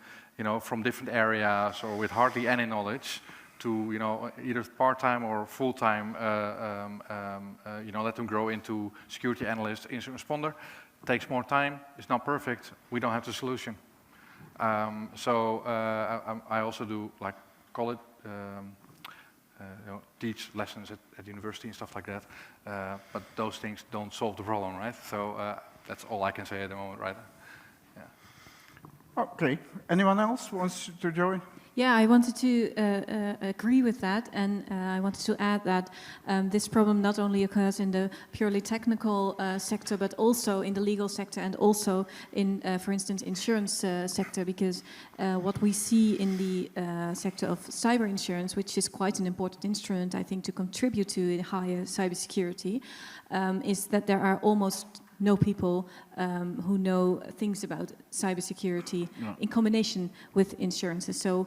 A: from different areas or with hardly any knowledge, to either part-time or full-time, let them grow into security analyst, incident responder. It takes more time. It's not perfect. We don't have the solution. I also do teach lessons at university and stuff like that. But those things don't solve the problem, right? So that's all I can say at the moment, right? Yeah.
B: Okay. Anyone else wants to join?
E: Yeah, I wanted to agree with that, and I wanted to add that this problem not only occurs in the purely technical sector, but also in the legal sector, and also in, for instance, insurance sector, because what we see in the sector of cyber insurance, which is quite an important instrument, I think, to contribute to higher cybersecurity, is that there are almost no people who know things about cybersecurity in combination with insurances. So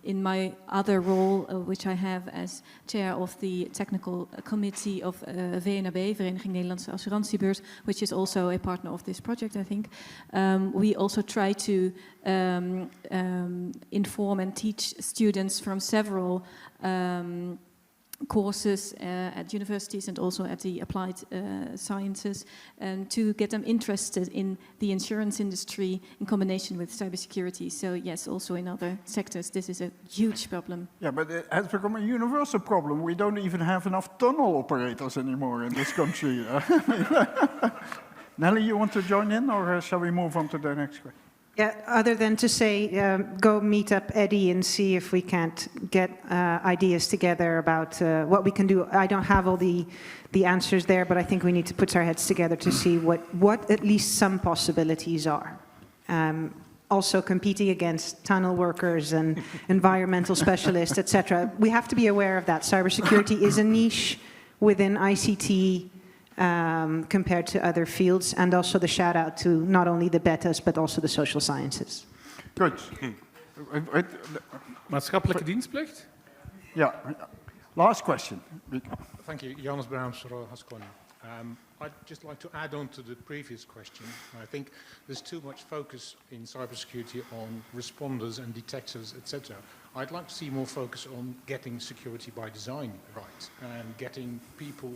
E: in my other role, which I have as chair of the technical committee of VNAB, Vereniging Nederlandse Assurantiebeurs, which is also a partner of this project, I think, we also try to inform and teach students from several courses at universities and also at the applied sciences, to get them interested in the insurance industry in combination with cybersecurity. So yes, also in other sectors, this is a huge problem.
B: Yeah, but it has become a universal problem. We don't even have enough tunnel operators anymore in this country. Nelly, you want to join in, or shall we move on to the next question?
D: Yeah, other than to say, go meet up Eddie and see if we can't get ideas together about what we can do. I don't have all the answers there, but I think we need to put our heads together to see what at least some possibilities are. Also competing against tunnel workers and environmental specialists, etc. We have to be aware of that. Cybersecurity is a niche within ICT, compared to other fields, and also the shout out to not only the betas but also the social sciences.
B: Good.
L: Maatschappelijke dienstplicht?
B: Yeah. Last question.
L: Thank you. Jonas Brahms, Royal Haskoning. I'd just like to add on to the previous question. I think there's too much focus in cybersecurity on responders and detectives, etc. I'd like to see more focus on getting security by design right and getting people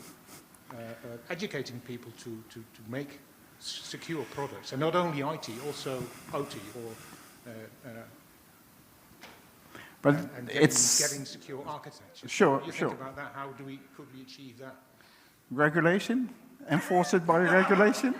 L: educating people to make secure products, and not only IT, also OT, or
B: but
L: and getting secure architecture.
B: Sure,
L: What do you think about that? How could we achieve that?
B: Regulation, enforce it by regulation.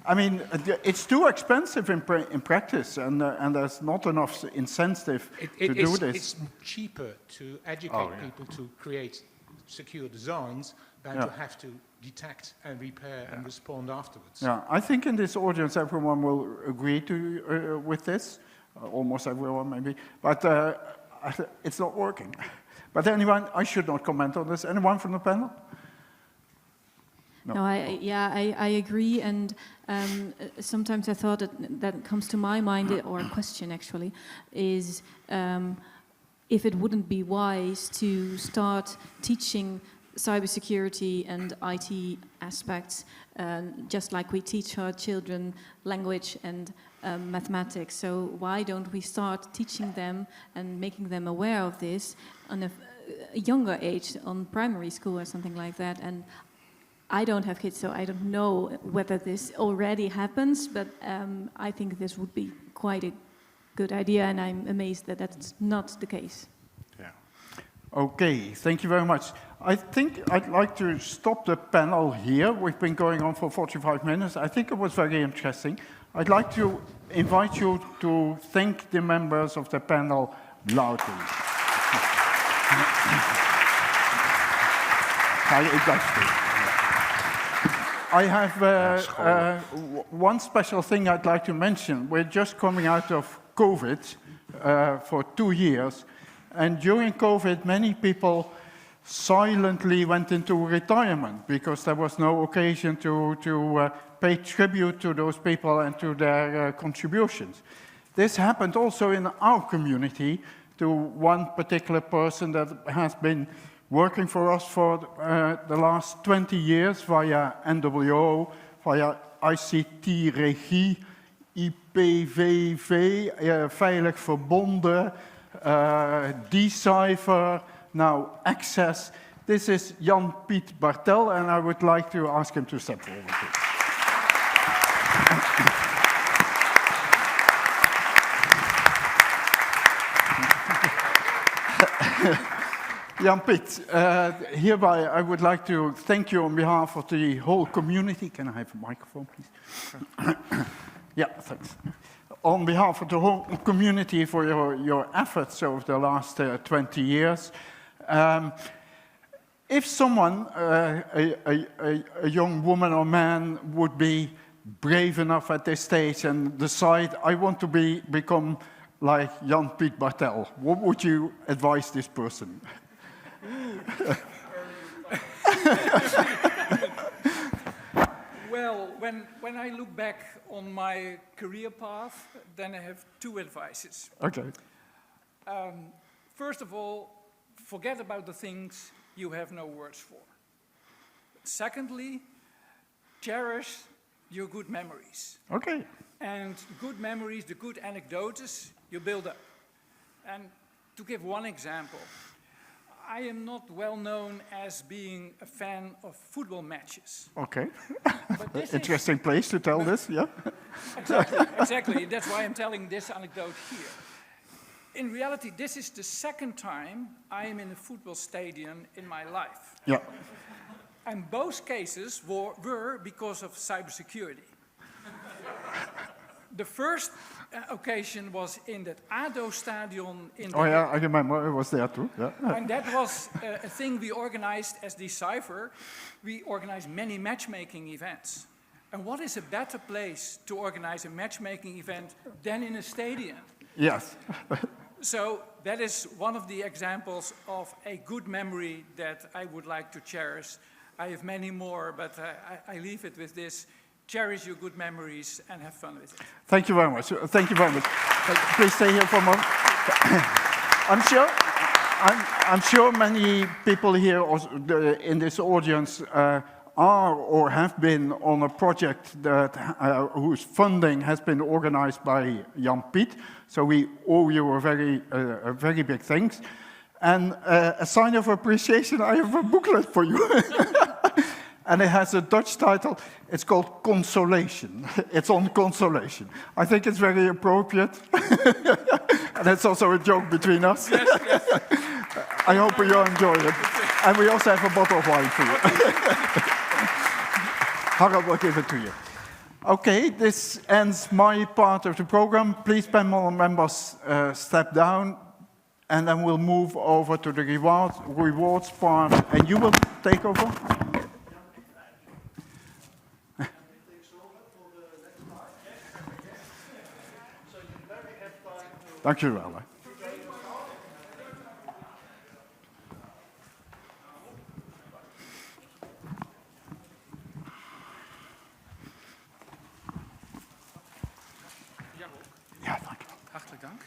B: I mean, it's too expensive in practice, and there's not enough incentive to do this.
L: It's cheaper to educate people to create secure designs than to have to detect and repair and respond afterwards.
B: Yeah, I think in this audience everyone will agree to with this, almost everyone maybe, but it's not working. But anyone, I should not comment on this. Anyone from the panel?
E: No, I agree, and sometimes I thought that comes to my mind, or a question actually, is if it wouldn't be wise to start teaching cybersecurity and IT aspects, just like we teach our children language and mathematics. So why don't we start teaching them and making them aware of this on a younger age, on primary school or something like that? And I don't have kids, so I don't know whether this already happens, but I think this would be quite a good idea, and I'm amazed that that's not the case.
B: Okay, thank you very much. I think I'd like to stop the panel here. We've been going on for 45 minutes. I think it was very interesting. I'd like to invite you to thank the members of the panel loudly. I have one special thing I'd like to mention. We're just coming out of COVID for 2 years. And during COVID, many people silently went into retirement because there was no occasion to pay tribute to those people and to their contributions. This happened also in our community to one particular person that has been working for us for the last 20 years via NWO, via ICT Regie, IPVV, Veilig Verbonden, Decipher, now Access. This is Jan-Piet Bartel, and I would like to ask him to step forward. Jan-Piet, hereby I would like to thank you on behalf of the whole community. Can I have a microphone, please? Yeah, thanks. on behalf of the whole community for your efforts over the last 20 years. If someone, a young woman or man, would be brave enough at this stage and decide, I want to become like Jan-Piet Bartel, what would you advise this person?
F: Well, when I look back on my career path, then I have two advices.
B: Okay.
F: First of all, forget about the things you have no words for. Secondly, cherish your good memories.
B: Okay.
F: And good memories, the good anecdotes, you build up. And to give one example, I am not well known as being a fan of football matches.
B: Okay. Interesting place to tell this, yeah?
F: Exactly. That's why I'm telling this anecdote here. In reality, this is the second time I am in a football stadium in my life.
B: Yeah.
F: And both cases were because of cybersecurity. The first occasion was in that ADO stadion in
B: Oh yeah, I remember, I was there too. Yeah.
F: And that was a thing we organized as Decipher. We organized many matchmaking events. And what is a better place to organize a matchmaking event than in a stadium?
B: Yes.
F: So that is one of the examples of a good memory that I would like to cherish. I have many more, but I leave it with this. Cherish your good memories and have fun with it.
B: Thank you very much. Thank you very much. Please stay here for a moment. I'm sure many people here in this audience are or have been on a project that whose funding has been organized by Jan-Piet. So we owe you a very big thanks. And a sign of appreciation, I have a booklet for you. And it has a Dutch title. It's called Consolation. It's on consolation. I think it's very appropriate. And it's also a joke between us.
F: Yes, yes.
B: I hope you enjoy it. And we also have a bottle of wine for you. Harald will give it to you. Okay, this ends my part of the program. Please, panel members, step down. And then we'll move over to the rewards part. And you will take over? Dank u wel. Ja, dank u wel.
F: Hartelijk dank.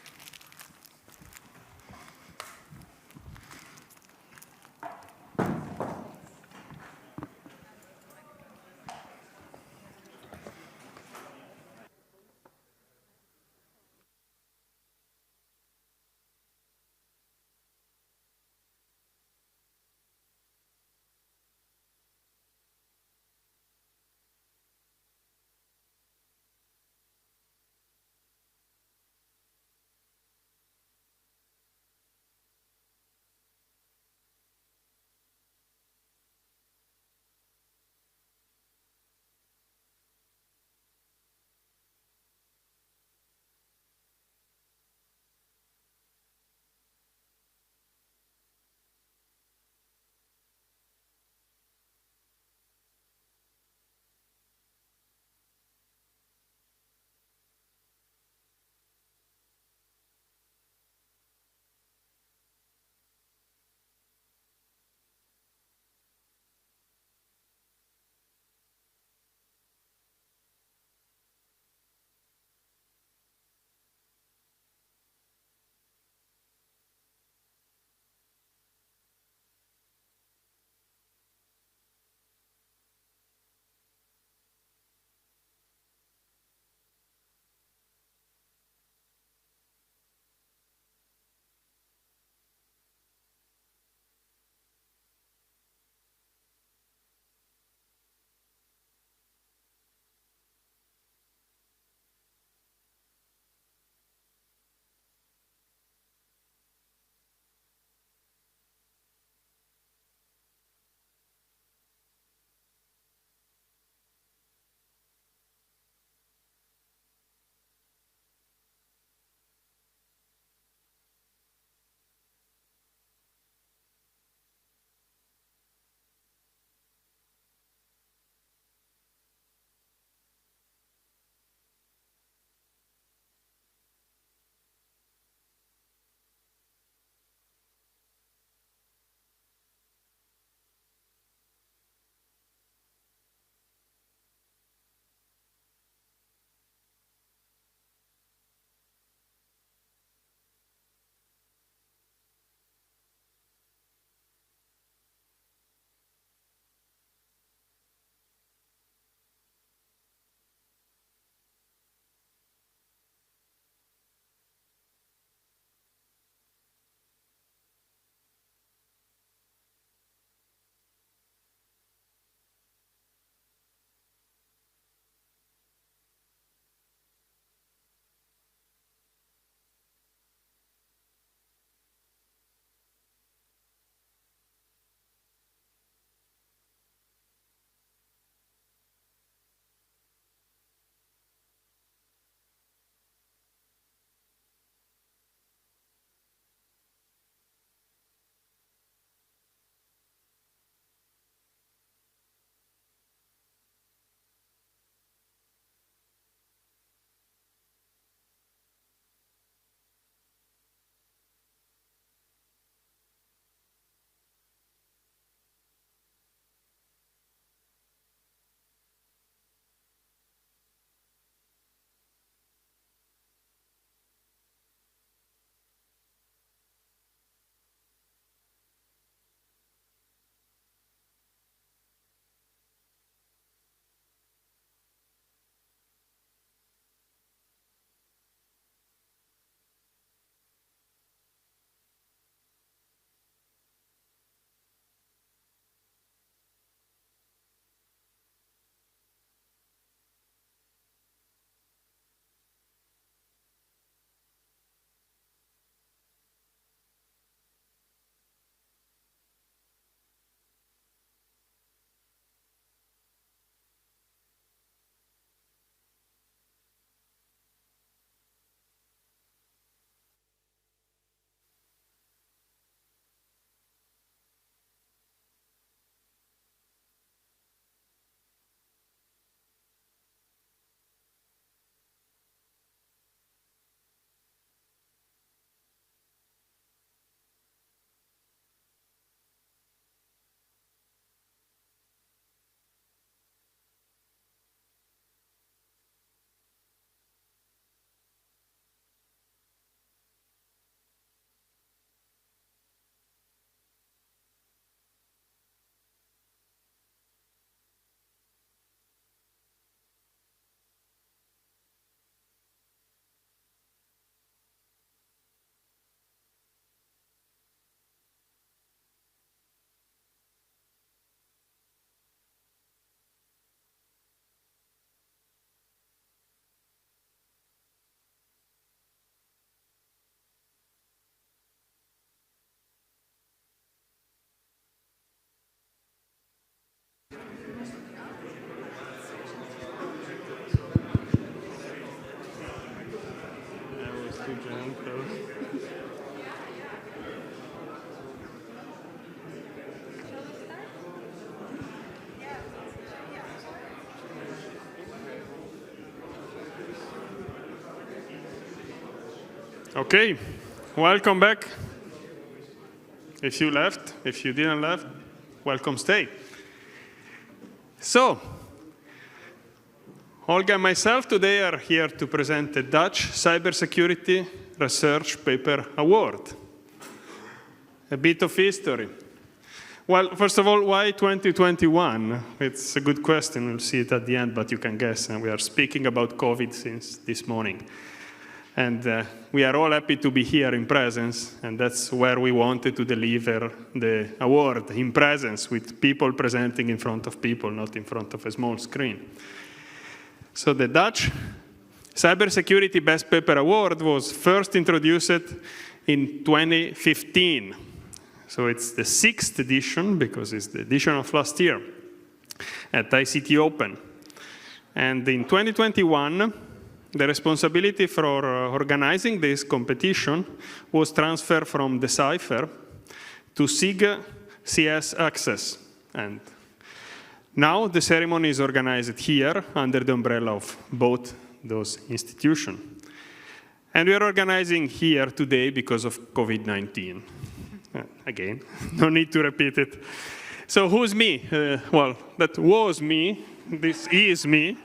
M: Okay, welcome back. If you left, if you didn't left, welcome stay. So, Olga and myself today are here to present the Dutch Cybersecurity Research Paper Award. A bit of history. Well, first of all, why 2021? It's a good question. We'll see it at the end, but you can guess. And we are speaking about COVID since this morning. And we are all happy to be here in presence, and that's where we wanted to deliver the award, in presence, with people presenting in front of people, not in front of a small screen. So the Dutch Cybersecurity Best Paper Award was first introduced in 2015. So it's the 6th edition, because it's the edition of last year, at ICT Open. And in 2021, the responsibility for organizing this competition was transferred from Decipher to SIG CS Access. And now the ceremony is organized here under the umbrella of both those institutions. And we are organizing here today because of COVID-19. Again, no need to repeat it. So who's me? Well, that was me. This is me.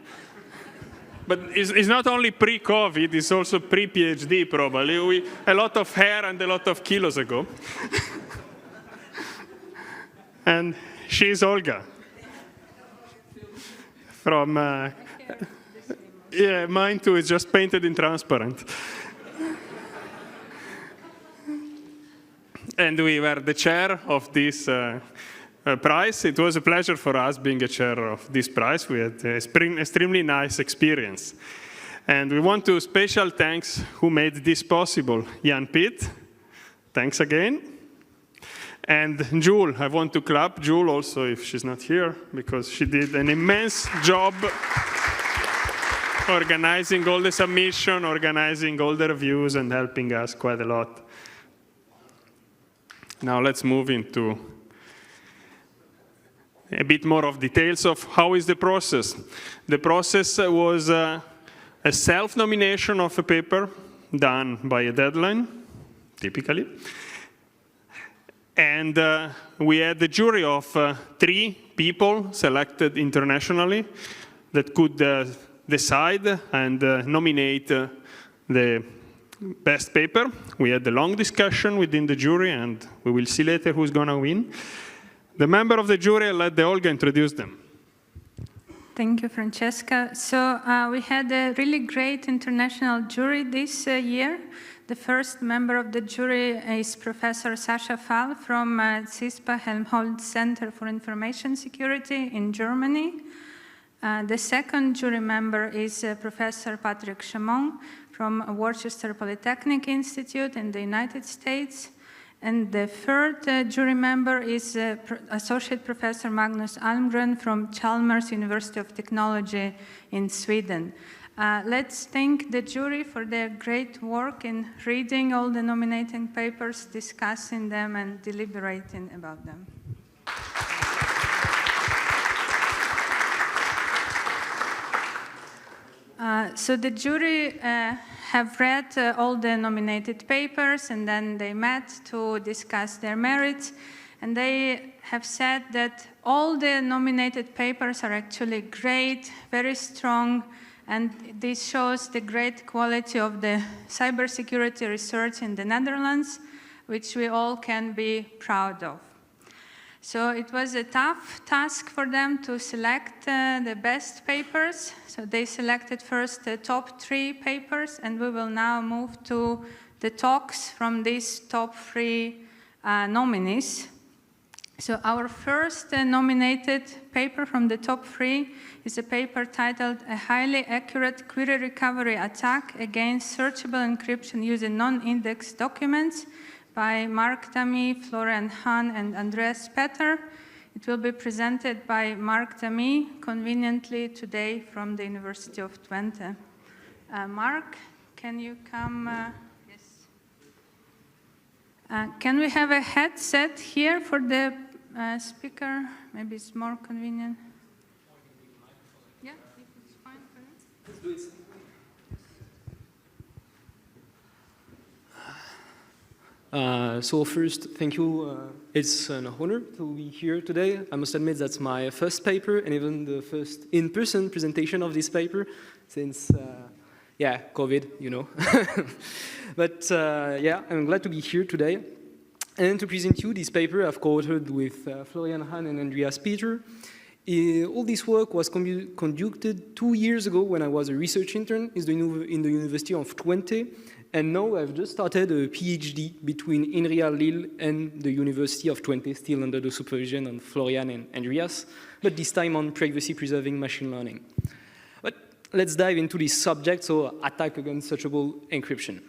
M: But it's not only pre-COVID, it's also pre-PhD probably. A lot of hair and a lot of kilos ago. And she's Olga. From, yeah, mine too, it's just painted in transparent. And we were the chair of this prize. It was a pleasure for us being a chair of this prize. We had an extremely nice experience. And we want to special thanks who made this possible. Jan Piet, thanks again. And Jule, I want to clap Jule also if she's not here, because she did an immense job organizing all the submission, organizing all the reviews, and helping us quite a lot. Now let's move into a bit more of details of how is the process. The process was a self-nomination of a paper done by a deadline, typically. And we had a jury of 3 people selected internationally that could decide and nominate the best paper. We had a long discussion within the jury, and we will see later who's going to win. The member of the jury, I'll let Olga introduce them.
N: Thank you, Francesca. So we had a really great international jury this year. The first member of the jury is Professor Sascha Fall from CISPA Helmholtz Center for Information Security in Germany. The second jury member is Professor Patrick Chamon from Worcester Polytechnic Institute in the United States. And the third jury member is Associate Professor Magnus Almgren from Chalmers University of Technology in Sweden. Let's thank the jury for their great work in reading all the nominating papers, discussing them, and deliberating about them. So the jury have read all the nominated papers, and then they met to discuss their merits. And they have said that all the nominated papers are actually great, very strong, and this shows the great quality of the cybersecurity research in the Netherlands, which we all can be proud of. So it was a tough task for them to select the best papers. So they selected first the top 3 papers, and we will now move to the talks from these top 3 nominees. So our first nominated paper from the top 3 is a paper titled A Highly Accurate Query Recovery Attack Against Searchable Encryption Using Non-Indexed Documents by Mark Damy, Florian Hahn, and Andreas Petter. It will be presented by Mark Damy, conveniently today from the University of Twente. Mark, can you come? Yes. Can we have a headset here for the speaker? Maybe it's more convenient. Yeah, if it's fine for you. Let's do it.
O: So first, thank you. It's an honor to be here today. I must admit that's my first paper and even the first in-person presentation of this paper since, yeah, COVID, you know. But yeah, I'm glad to be here today and to present you this paper I've co-authored with Florian Hahn and Andreas Peter. All this work was conducted 2 years ago when I was a research intern in the University of Twente, and now I've just started a PhD between INRIA Lille and the University of Twente, still under the supervision of Florian and Andreas, but this time on privacy-preserving machine learning. But let's dive into this subject, so attack against searchable encryption.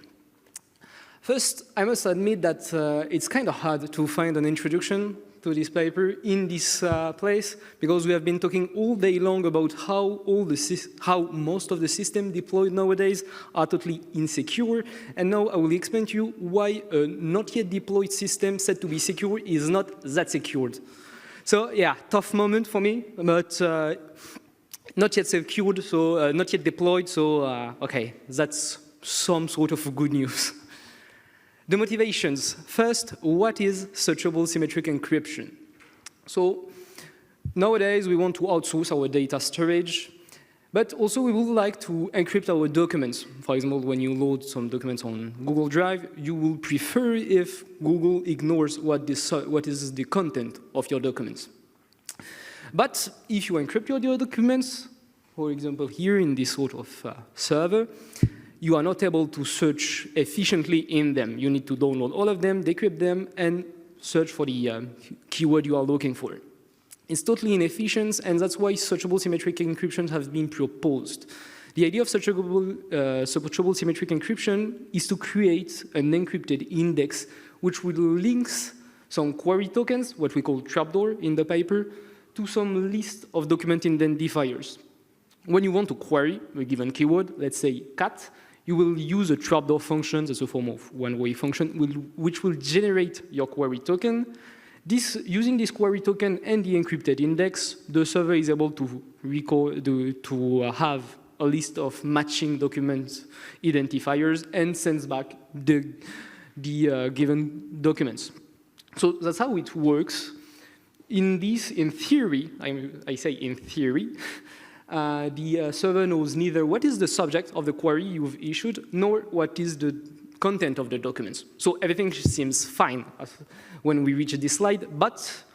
O: First, I must admit that it's kind of hard to find an introduction to this paper in this place, because we have been talking all day long about how most of the systems deployed nowadays are totally insecure, and now I will explain to you why a not yet deployed system said to be secure is not that secured. So yeah, tough moment for me, but not yet secured, so not yet deployed, so okay, that's some sort of good news. The motivations. First, what is searchable symmetric encryption? So nowadays we want to outsource our data storage, but also we would like to encrypt our documents. For example, when you load some documents on Google Drive, you will prefer if Google ignores what is the content of your documents. But if you encrypt your documents, for example here in this sort of server, you are not able to search efficiently in them. You need to download all of them, decrypt them, and search for the keyword you are looking for. It's totally inefficient, and that's why searchable symmetric encryption has been proposed. The idea of searchable symmetric encryption is to create an encrypted index which will link some query tokens, what we call trapdoor in the paper, to some list of document identifiers. When you want to query a given keyword, let's say cat, you will use a trapdoor function as a form of one-way function which will generate your query token. Using this query token and the encrypted index, the server is able to have a list of matching document identifiers and sends back the given documents. So that's how it works. In theory, I say in theory, the server knows neither what is the subject of the query you've issued, nor what is the content of the documents. So everything seems fine when we reach this slide, but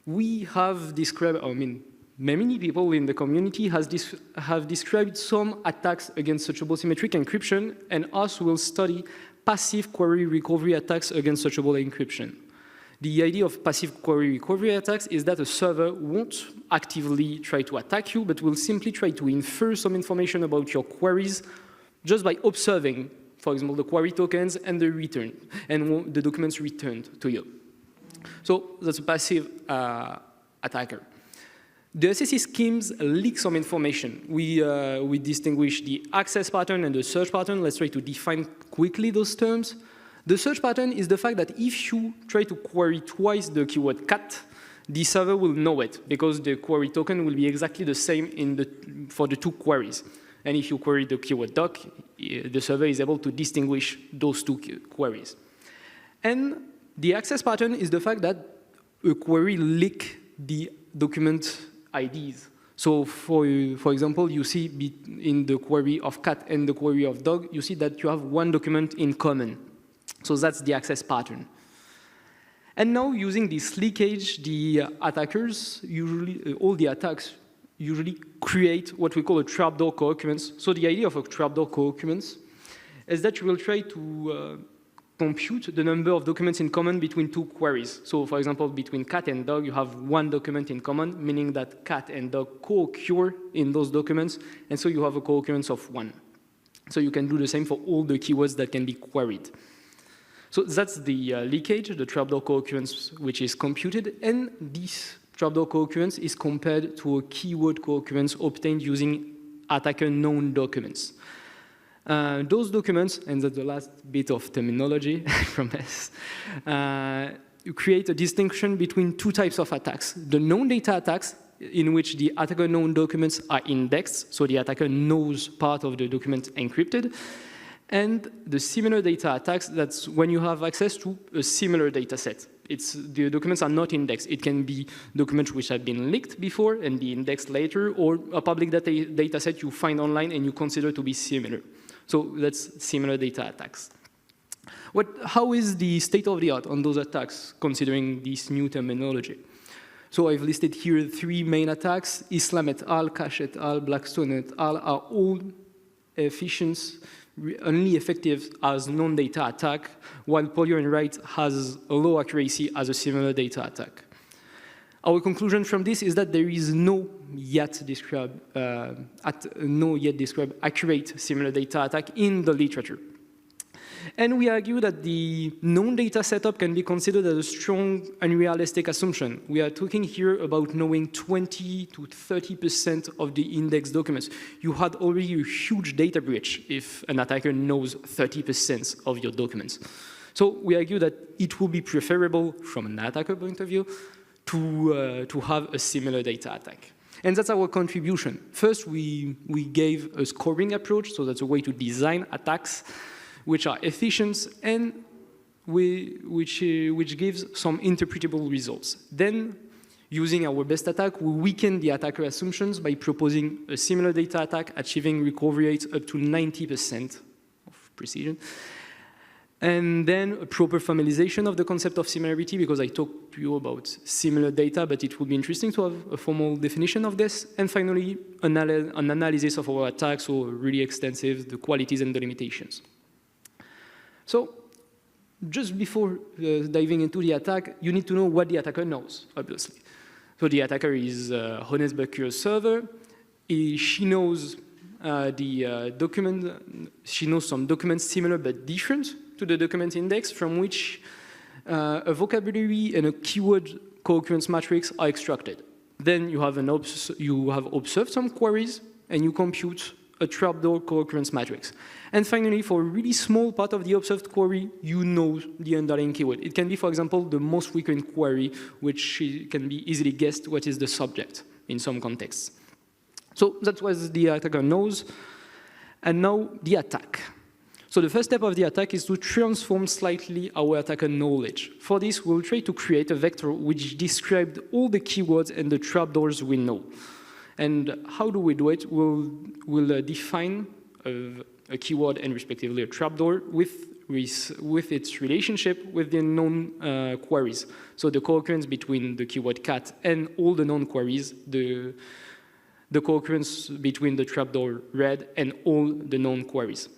O: we have described, many people in the community have described some attacks against searchable symmetric encryption, and us will study passive query recovery attacks against searchable encryption. The idea of passive query recovery attacks is that a server won't actively try to attack you, but will simply try to infer some information about your queries just by observing, for example, the query tokens and the documents returned to you. So that's a passive attacker. The SSE schemes leak some information. We distinguish the access pattern and the search pattern. Let's try to define quickly those terms. The search pattern is the fact that if you try to query twice the keyword cat, the server will know it because the query token will be exactly the same for the two queries. And if you query the keyword dog, the server is able to distinguish those two queries. And the access pattern is the fact that a query leaks the document IDs. So for example, you see in the query of cat and the query of dog, you see that you have one document in common. So that's the access pattern. And now using this leakage, the attackers all the attacks usually create what we call a trapdoor co-occurrence. So the idea of a trapdoor co-occurrence is that you will try to compute the number of documents in common between two queries. So for example, between cat and dog, you have one document in common, meaning that cat and dog co-occur in those documents, and so you have a co-occurrence of 1. So you can do the same for all the keywords that can be queried. So that's the leakage, the trapdoor co-occurrence, which is computed, and this trapdoor co-occurrence is compared to a keyword co-occurrence obtained using attacker-known documents. Those documents, and that's the last bit of terminology from us, create a distinction between two types of attacks. The known data attacks, in which the attacker-known documents are indexed, so the attacker knows part of the document encrypted, And the similar data attacks, that's when you have access to a similar data set. The documents are not indexed. It can be documents which have been leaked before and be indexed later, or a public data set you find online and you consider to be similar. So that's similar data attacks. How is the state of the art on those attacks, considering this new terminology? So I've listed here 3 main attacks. Islam et al., Cache et al., Blackstone et al. Are all efficient, only effective as non-data attack, while Polio and Wright has a low accuracy as a similar data attack. Our conclusion from this is that there is no yet described accurate similar data attack in the literature. And we argue that the known data setup can be considered as a strong, unrealistic assumption. We are talking here about knowing 20 to 30% of the index documents. You had already a huge data breach if an attacker knows 30% of your documents. So we argue that it will be preferable from an attacker point of view to have a similar data attack. And that's our contribution. First, we gave a scoring approach, so that's a way to design attacks which are efficient and which gives some interpretable results. Then, using our best attack, we weaken the attacker assumptions by proposing a similar data attack, achieving recovery rates up to 90% of precision. And then a proper formalization of the concept of similarity, because I talked to you about similar data, but it would be interesting to have a formal definition of this. And finally, an analysis of our attacks, so really extensive, the qualities and the limitations. So, just before diving into the attack, you need to know what the attacker knows, obviously. So the attacker is Honest Bucure server. She knows she knows some documents similar but different to the document index, from which a vocabulary and a keyword co-occurrence matrix are extracted. Then you have observed some queries, and you compute a trapdoor co-occurrence matrix. And finally, for a really small part of the observed query, you know the underlying keyword. It can be, for example, the most frequent query, which can be easily guessed what is the subject in some contexts. So that's what the attacker knows. And now the attack. So the first step of the attack is to transform slightly our attacker knowledge. For this, we'll try to create a vector which describes all the keywords and the trapdoors we know. And how do we do it? We'll define a keyword and respectively a trapdoor with its relationship with the known queries. So the co-occurrence between the keyword cat and all the known queries, the co-occurrence between the trapdoor red and all the known queries.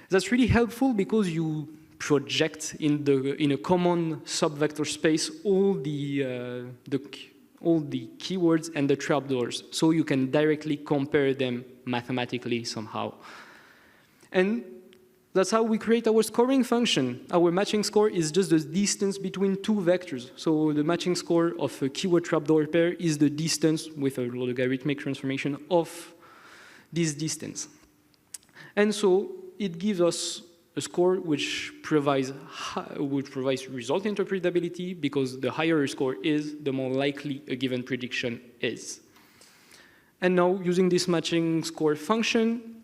O: That's really helpful because you project in a common subvector space all the keywords and the trapdoors, so you can directly compare them mathematically somehow. And that's how we create our scoring function. Our matching score is just the distance between two vectors. So the matching score of a keyword trapdoor pair is the distance with a logarithmic transformation of this distance. And so it gives us a score which provides result interpretability, because the higher a score is, the more likely a given prediction is. And now, using this matching score function,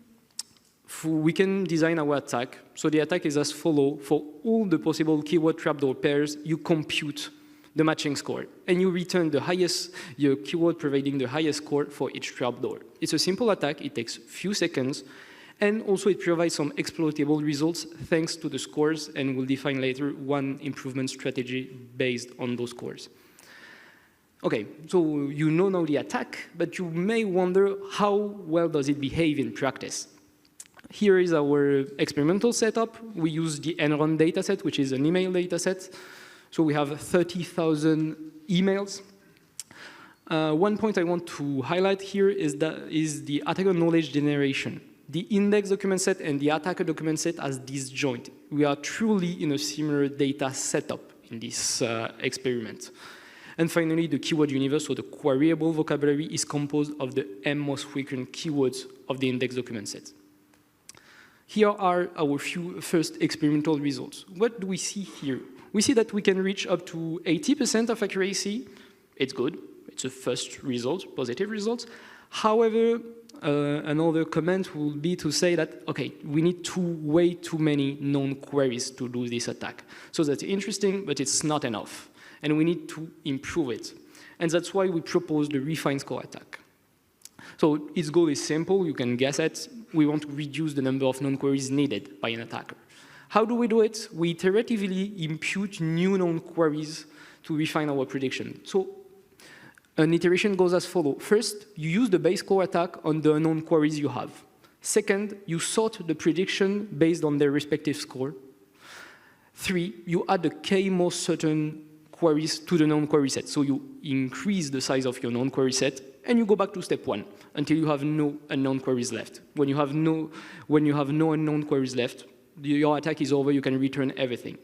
O: we can design our attack. So the attack is as follows. For all the possible keyword trapdoor pairs, you compute the matching score, and you return your keyword providing the highest score for each trapdoor. It's a simple attack. It takes a few seconds. And also it provides some exploitable results thanks to the scores, and we'll define later one improvement strategy based on those scores. Okay, so you know now the attack, but you may wonder how well does it behave in practice. Here is our experimental setup. We use the Enron dataset, which is an email dataset. So we have 30,000 emails. One point I want to highlight here is the attacker knowledge generation. The index document set and the attacker document set as disjoint. We are truly in a similar data setup in this experiment. And finally, the keyword universe, so the queryable vocabulary, is composed of the M most frequent keywords of the index document set. Here are our first experimental results. What do we see here? We see that we can reach up to 80% of accuracy. It's good. It's a first result, positive result. However, another comment will be to say that, okay, we need way too many known queries to do this attack. So that's interesting, but it's not enough. And we need to improve it. And that's why we propose the refined score attack. So its goal is simple, you can guess it. We want to reduce the number of known queries needed by an attacker. How do we do it? We iteratively impute new known queries to refine our prediction. So an iteration goes as follows. First, you use the base core attack on the unknown queries you have. Second, you sort the prediction based on their respective score. 3, you add the k most certain queries to the known query set. So you increase the size of your known query set, and you go back to step 1 until you have no unknown queries left. When you have no unknown queries left, your attack is over, you can return everything.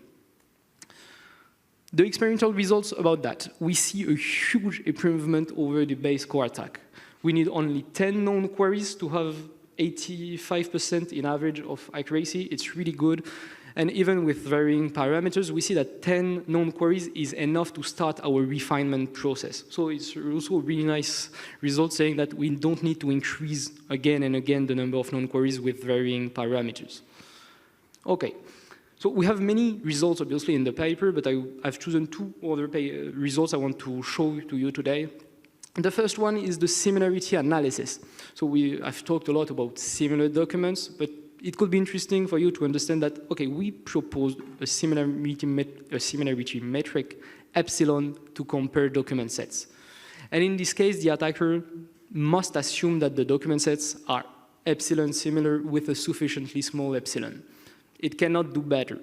O: The experimental results about that, we see a huge improvement over the base core attack. We need only 10 known queries to have 85% in average of accuracy. It's really good. And even with varying parameters, we see that 10 known queries is enough to start our refinement process. So it's also a really nice result saying that we don't need to increase again and again the number of known queries with varying parameters. Okay, so we have many results obviously in the paper, but I've chosen 2 other results I want to show to you today. The first one is the similarity analysis. So I've talked a lot about similar documents, but it could be interesting for you to understand that, okay, we proposed a similarity metric, epsilon, to compare document sets. And in this case, the attacker must assume that the document sets are epsilon similar with a sufficiently small epsilon. It cannot do better.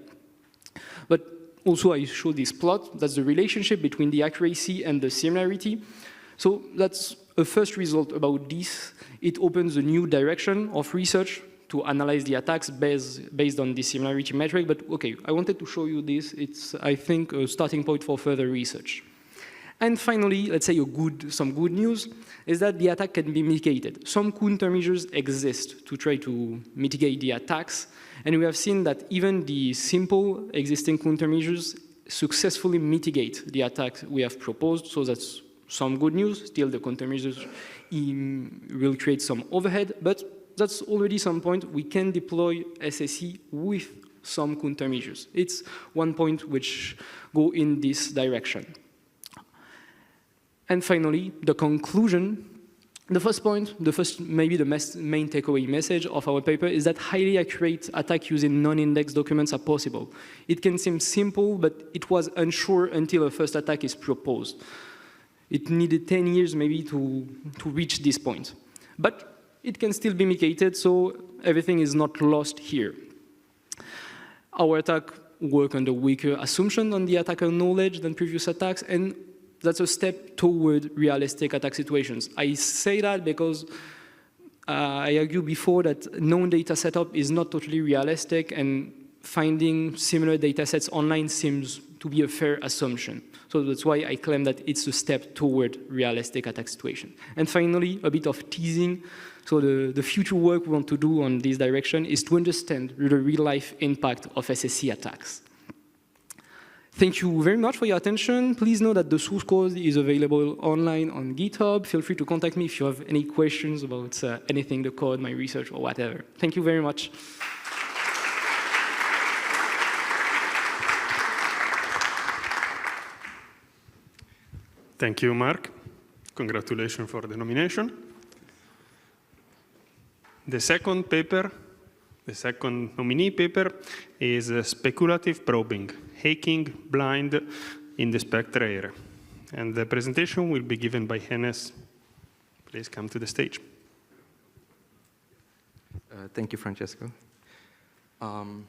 O: But also I showed this plot, that's the relationship between the accuracy and the similarity. So that's a first result about this. It opens a new direction of research to analyze the attacks based on the similarity metric, but okay, I wanted to show you this. It's, I think, a starting point for further research. And finally, let's say some good news is that the attack can be mitigated. Some countermeasures exist to try to mitigate the attacks, and we have seen that even the simple existing countermeasures successfully mitigate the attacks we have proposed, so that's some good news. Still, the countermeasures will create some overhead, but that's already some point. We can deploy SSE with some countermeasures. It's one point which go in this direction. And finally, the conclusion. The first point, maybe the main takeaway message of our paper is that highly accurate attack using non-indexed documents are possible. It can seem simple, but it was unsure until a first attack is proposed. It needed 10 years maybe to reach this point. But it can still be mitigated, so everything is not lost here. Our attack work under weaker assumption on the attacker knowledge than previous attacks, and that's a step toward realistic attack situations. I say that because I argued before that known data setup is not totally realistic, and finding similar data sets online seems to be a fair assumption. So that's why I claim that it's a step toward realistic attack situation. And finally, a bit of teasing. So the future work we want to do on this direction is to understand the real-life impact of SSE attacks. Thank you very much for your attention. Please know that the source code is available online on GitHub. Feel free to contact me if you have any questions about anything, the code, my research, or whatever. Thank you very much.
M: Thank you, Mark. Congratulations for the nomination. The second paper, the second nominee paper, is Speculative Probing, Hacking Blind in the Spectre Era. And the presentation will be given by Hennes. Please come to the stage.
P: Thank you, Francesco. All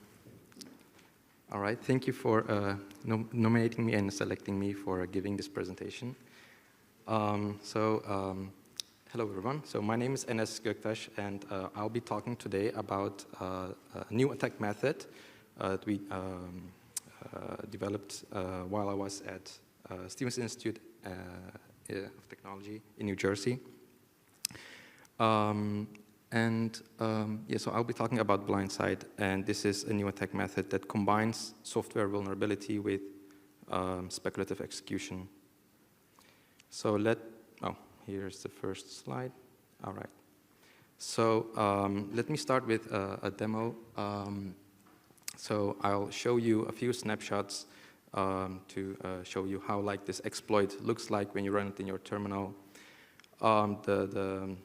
P: right, thank you for nominating me and selecting me for giving this presentation. Hello, everyone. So my name is Enes Göktaş, and I'll be talking today about a new attack method that we developed while I was at Stevens Institute of Technology in New Jersey. So I'll be talking about Blindside, and this is a new attack method that combines software vulnerability with speculative execution. So here's the first slide. All right. So let me start with a demo. So I'll show you a few snapshots to show you how like this exploit looks like when you run it in your terminal. The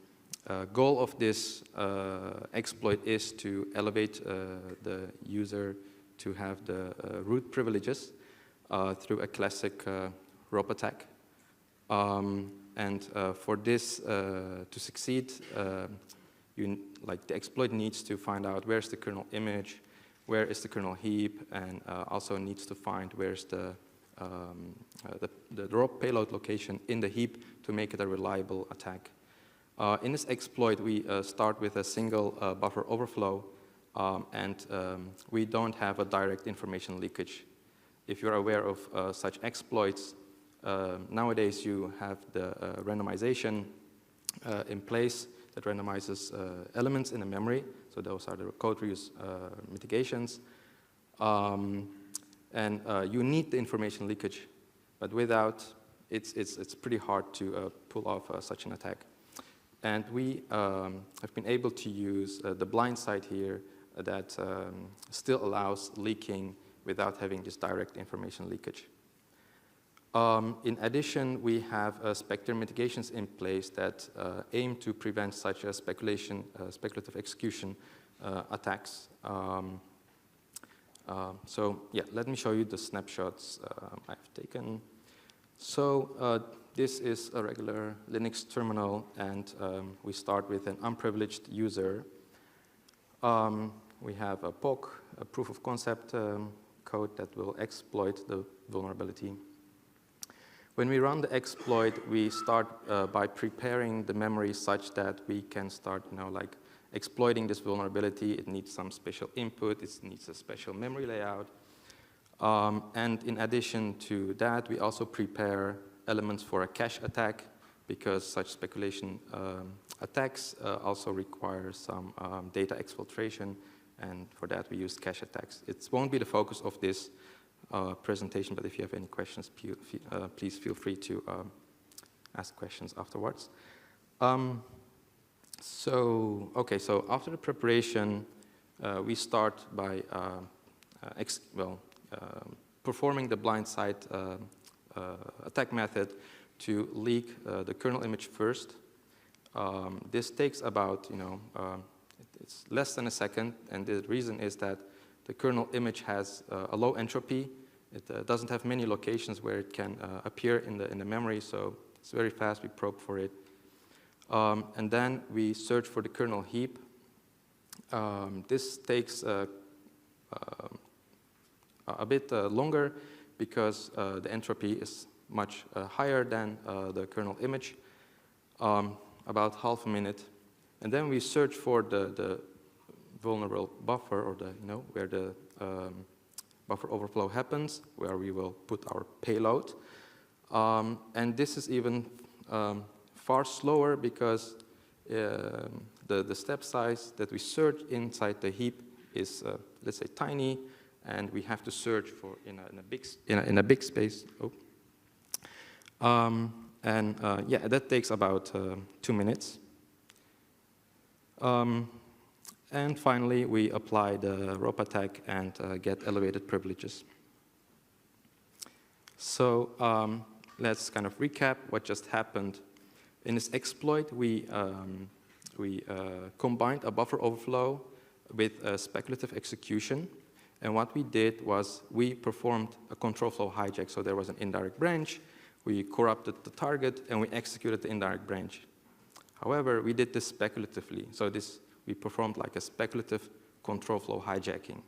P: goal of this exploit is to elevate the user to have the root privileges through a classic rope attack. For this to succeed, like the exploit needs to find out where's the kernel image, where is the kernel heap, and also needs to find where's the rope payload location in the heap to make it a reliable attack. In this exploit, we start with a single buffer overflow, and we don't have a direct information leakage. If you're aware of such exploits, nowadays you have the randomization in place that randomizes elements in the memory. So those are the code reuse mitigations. You need the information leakage, but without, it's pretty hard to pull off such an attack. And we have been able to use the blind side here that still allows leaking without having this direct information leakage. In addition, we have Spectre mitigations in place that aim to prevent such a speculative execution attacks. So yeah, let me show you the snapshots I've taken. So this is a regular Linux terminal, and we start with an unprivileged user. We have a POC, a proof of concept code that will exploit the vulnerability. When we run the exploit, we start by preparing the memory such that we can start, like exploiting this vulnerability. It needs some special input. It needs a special memory layout. And in addition to that, we also prepare elements for a cache attack, because such speculation attacks also require some data exfiltration, and for that we use cache attacks. It won't be the focus of this presentation, but if you have any questions, please feel free to ask questions afterwards. So after the preparation, we start by performing the blindside attack method to leak the kernel image first. This takes about, it's less than a second, and the reason is that the kernel image has a low entropy. It doesn't have many locations where it can appear in the memory, so it's very fast. We probe for it. And then we search for the kernel heap. This takes a bit longer because the entropy is much higher than the kernel image, about half a minute. And then we search for the vulnerable buffer, or where the buffer overflow happens, where we will put our payload. And this is even far slower because the step size that we search inside the heap is, let's say, tiny, and we have to search for in a big space. Yeah, that takes about 2 minutes. And finally, we apply the rope attack and get elevated privileges. So let's kind of recap what just happened. In this exploit, we combined a buffer overflow with a speculative execution. And what we did was we performed a control flow hijack. So there was an indirect branch. We corrupted the target, and we executed the indirect branch. However, we did this speculatively. So we performed like a speculative control flow hijacking.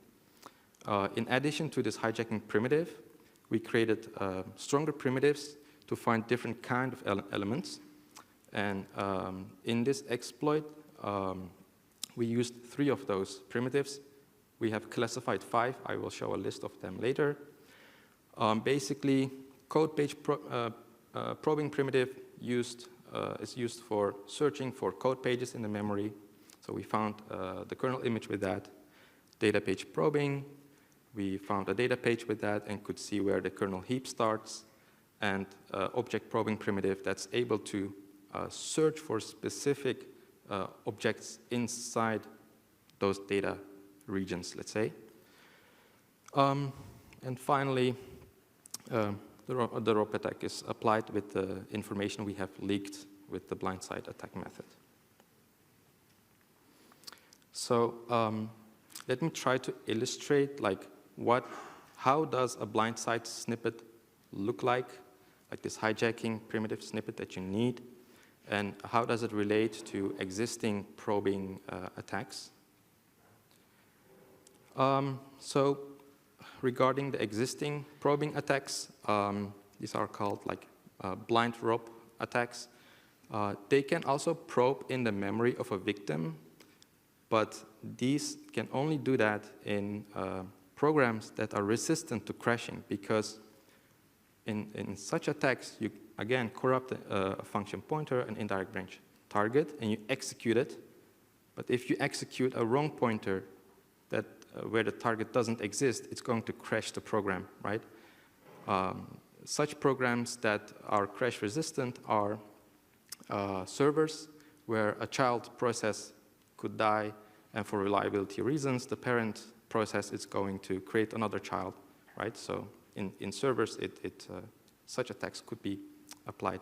P: In addition to this hijacking primitive, we created stronger primitives to find different kind of elements. And in this exploit, we used 3 of those primitives. We have classified 5. I will show a list of them later. Basically, code page probing primitive is used for searching for code pages in the memory. So we found the kernel image with that. Data page probing, we found a data page with that and could see where the kernel heap starts. And object probing primitive that's able to search for specific objects inside those data regions, let's say. And finally, the rope attack is applied with the information we have leaked with the blindside attack method. So let me try to illustrate like how does a blindside snippet look like this hijacking primitive snippet that you need, and how does it relate to existing probing attacks. So regarding the existing probing attacks, these are called like blind rope attacks. They can also probe in the memory of a victim, but these can only do that in programs that are resistant to crashing, because in such attacks, you again corrupt a function pointer, an indirect branch target, and you execute it. But if you execute a wrong pointer that where the target doesn't exist, it's going to crash the program, right? Such programs that are crash resistant are servers where a child process could die, and for reliability reasons, the parent process is going to create another child, right? So in servers, such attacks could be applied.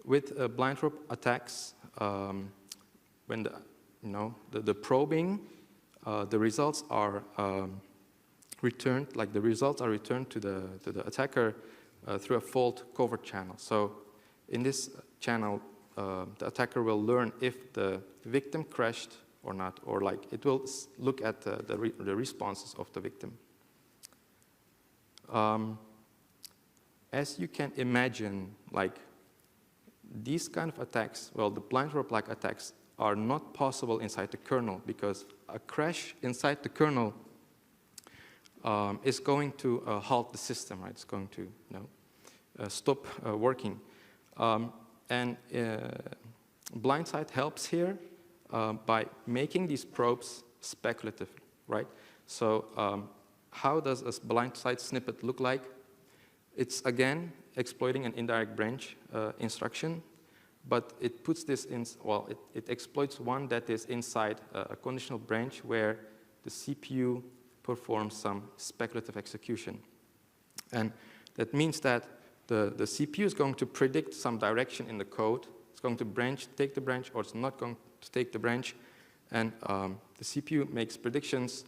P: With blind rope attacks, when the probing, the results are returned, like the results are returned to the attacker through a fault covert channel. So in this channel, the attacker will learn if the victim crashed or not, or like it will look at the responses of the victim. As you can imagine, like these kind of attacks, well, the blind rope-like attacks are not possible inside the kernel, because a crash inside the kernel is going to halt the system, right? It's going to stop working. And blindside helps here by making these probes speculative, right? So how does a blindside snippet look like? It's again exploiting an indirect branch instruction, but it puts this in, well, it exploits one that is inside a conditional branch where the CPU performs some speculative execution. And that means that the CPU is going to predict some direction in the code. It's going to take the branch, or it's not going to take the branch. And the CPU makes predictions,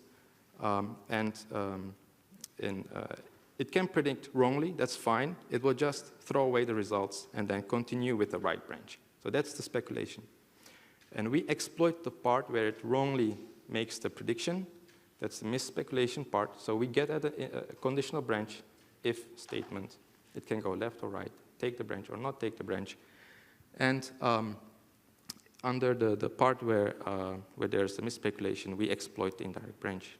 P: it can predict wrongly, that's fine. It will just throw away the results and then continue with the right branch. So that's the speculation. And we exploit the part where it wrongly makes the prediction. That's the misspeculation part. So we get at a conditional branch if statement. It can go left or right, take the branch or not take the branch. And under the part where there's a misspeculation, we exploit the indirect branch.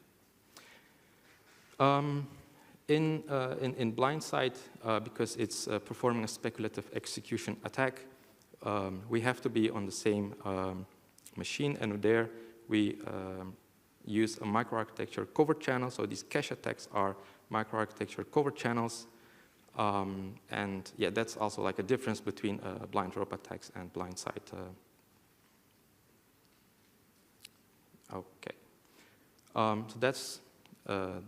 P: In blindside, because it's performing a speculative execution attack, we have to be on the same machine, and there we use a microarchitecture covert channel. So these cache attacks are microarchitecture covert channels. And yeah, that's also like a difference between blind rope attacks and blindside. Okay. So that's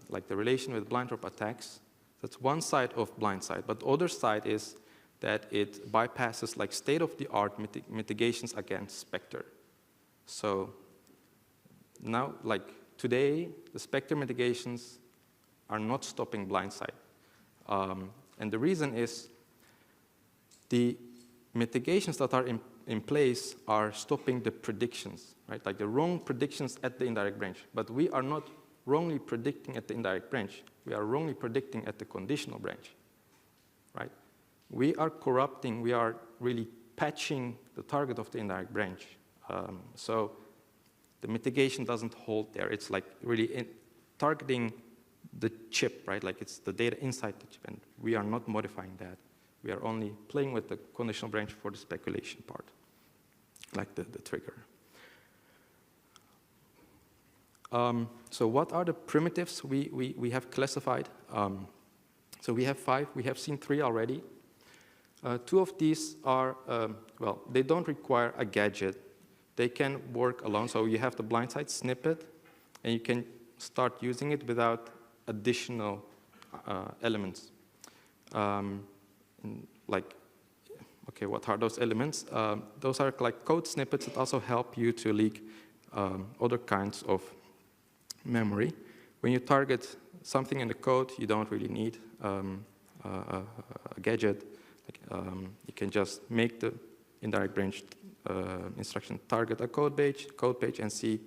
P: like the relation with blind rope attacks. That's one side of blindside. But the other side is that it bypasses like state-of-the-art mitigations against Spectre. So now, like today, the Spectre mitigations are not stopping blindside. And the reason is the mitigations that are in place are stopping the predictions, right? Like the wrong predictions at the indirect branch. But we are not wrongly predicting at the indirect branch. We are wrongly predicting at the conditional branch, right? We are corrupting, we are really patching the target of the indirect branch. So the mitigation doesn't hold there. It's like really targeting the chip, right? Like it's the data inside the chip, and we are not modifying that. We are only playing with the conditional branch for the speculation part, like the trigger. So what are the primitives we have classified? So we have 5. We have seen 3 already. Two of these are, well, they don't require a gadget. They can work alone. So you have the blindside snippet, and you can start using it without additional elements. Like, okay, what are those elements? Those are like code snippets that also help you to leak other kinds of memory. When you target something in the code, you don't really need a gadget. You can just make the indirect branch instruction target a code page, and see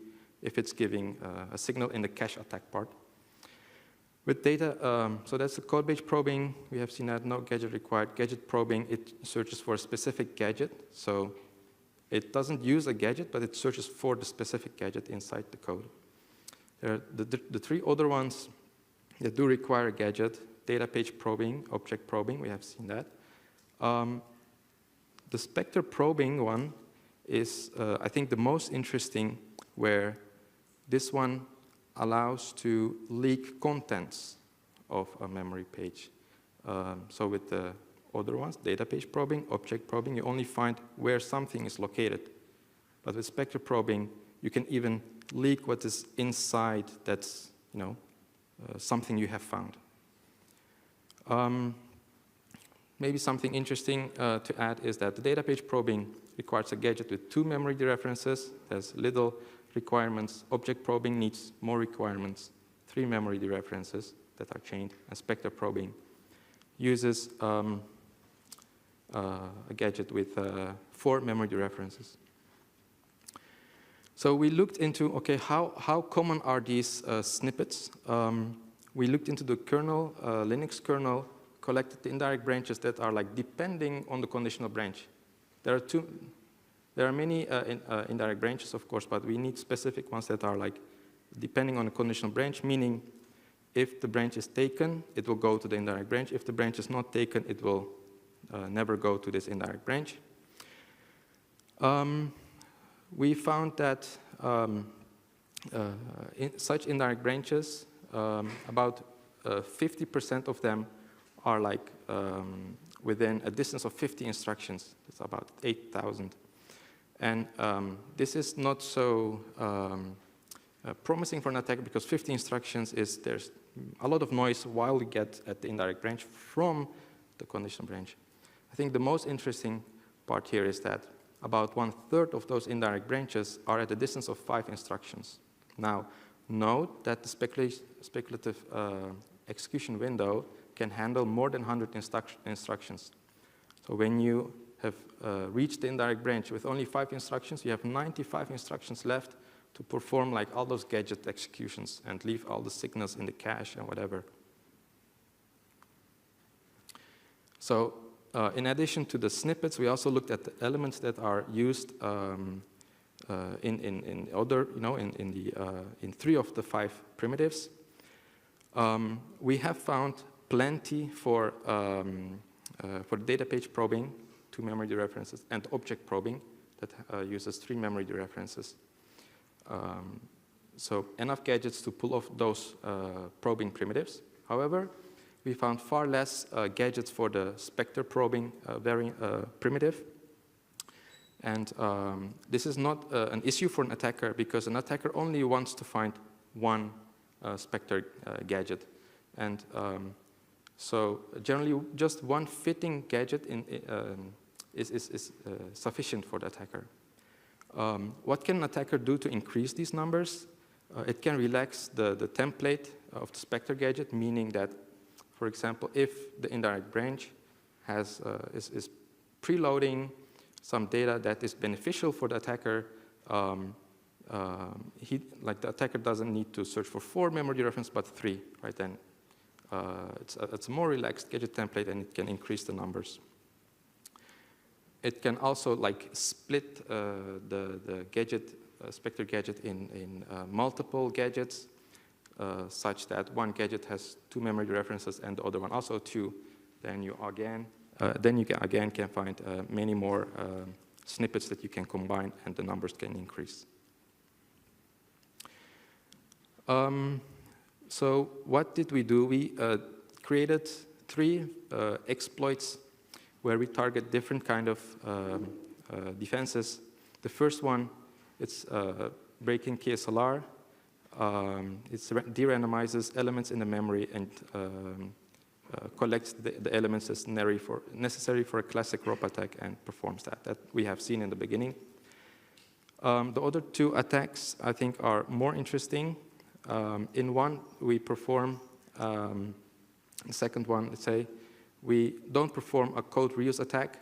P: if it's giving a signal in the cache attack part. With data, so that's the code page probing. We have seen that no gadget required. Gadget probing, it searches for a specific gadget. So it doesn't use a gadget, but it searches for the specific gadget inside the code. There are the three other ones that do require a gadget: data page probing, object probing. We have seen that. The Spectre probing one is, I think, the most interesting, where this one allows to leak contents of a memory page. So with the other ones, data page probing, object probing, you only find where something is located. But with Spectre probing, you can even leak what is inside that's, something you have found. Maybe something interesting to add is that the data page probing requires a gadget with 2 memory dereferences. There's little requirements. Object probing needs more requirements, 3 memory dereferences that are chained. And Spectre probing uses a gadget with 4 memory dereferences. So we looked into, okay, how common are these snippets? We looked into the kernel, Linux kernel, collected the indirect branches that are like depending on the conditional branch. There are many indirect branches, of course, but we need specific ones that are like depending on a conditional branch, meaning if the branch is taken, it will go to the indirect branch. If the branch is not taken, it will never go to this indirect branch. We found that in such indirect branches, about 50% of them are like within a distance of 50 instructions. It's about 8,000. And this is not so promising for an attacker because 50 instructions there's a lot of noise while you get at the indirect branch from the conditional branch. I think the most interesting part here is that about 1/3 of those indirect branches are at a distance of 5 instructions. Now, note that the speculative execution window can handle more than 100 instructions. So when you have reached the indirect branch with only 5 instructions, you have 95 instructions left to perform like all those gadget executions and leave all the signals in the cache and whatever. So in addition to the snippets, we also looked at the elements that are used in other, in 3 of the 5 primitives. We have found plenty for data page probing, 2 memory dereferences, and object probing that uses 3 memory dereferences. So enough gadgets to pull off those probing primitives. However, we found far less gadgets for the Spectre probing primitive. And this is not an issue for an attacker because an attacker only wants to find one Spectre gadget. And so generally just one fitting gadget is sufficient for the attacker. What can an attacker do to increase these numbers? It can relax the template of the Spectre gadget, meaning that, for example, if the indirect branch is preloading some data that is beneficial for the attacker, the attacker doesn't need to search for 4 memory references, but 3, right? Then it's a more relaxed gadget template, and it can increase the numbers. It can also split the gadget, Spectre gadget in multiple gadgets, such that one gadget has 2 memory references and the other one also 2. Then you again can find many more snippets that you can combine, and the numbers can increase. So what did we do? We created 3 exploits where we target different kind of defenses. The first one, it's breaking KSLR. It de-randomizes elements in the memory and collects the elements as necessary for a classic rope attack and performs that. That we have seen in the beginning. The other two attacks, I think, are more interesting. In one, we perform, the second one, let's say, we don't perform a code reuse attack.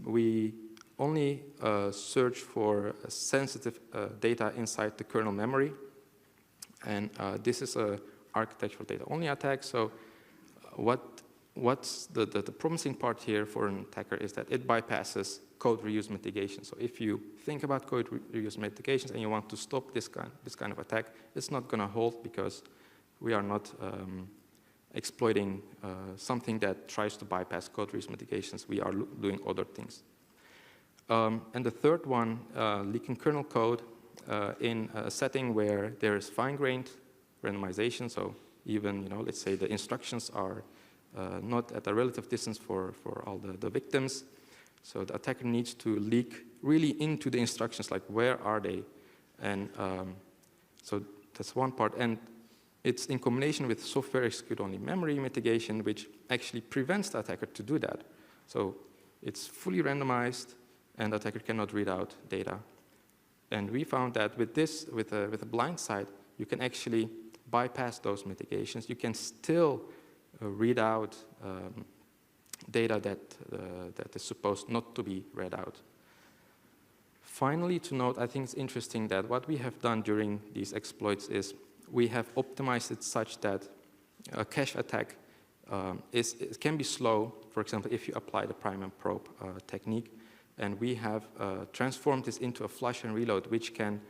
P: We only search for sensitive data inside the kernel memory. And this is a architectural data only attack. So what's the promising part here for an attacker is that it bypasses code reuse mitigation. So if you think about code reuse mitigations and you want to stop this kind of attack, it's not going to hold because we are not exploiting something that tries to bypass code reuse mitigations. We are doing other things. And the third one, leaking kernel code in a setting where there is fine-grained randomization. So even, let's say the instructions are not at a relative distance for all the victims. So the attacker needs to leak really into the instructions, like where are they? And so that's one part. And it's in combination with software execute-only memory mitigation, which actually prevents the attacker to do that. So it's fully randomized, and the attacker cannot read out data. And we found that with this, with a blind side, you can actually bypass those mitigations. You can still read out data that is supposed not to be read out. Finally, to note, I think it's interesting that what we have done during these exploits is we have optimized it such that a cache attack it can be slow, for example, if you apply the prime and probe technique. And we have transformed this into a flush and reload, which can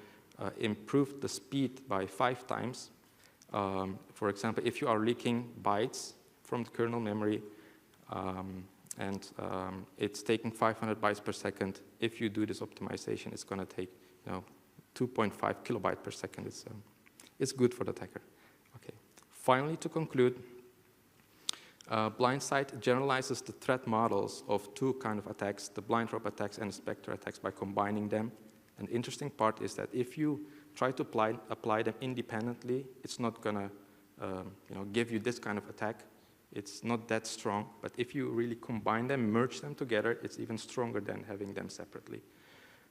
P: improve the speed by 5 times. For example, if you are leaking bytes from the kernel memory, and it's taking 500 bytes per second, if you do this optimization, it's going to take 2.5 kilobytes per second. It's good for the attacker. Okay. Finally, to conclude, Blindsight generalizes the threat models of 2 kinds of attacks, the blind rope attacks and the Spectre attacks, by combining them. And the interesting part is that if you try to apply them independently, it's not going to give you this kind of attack. It's not that strong. But if you really combine them, merge them together, it's even stronger than having them separately.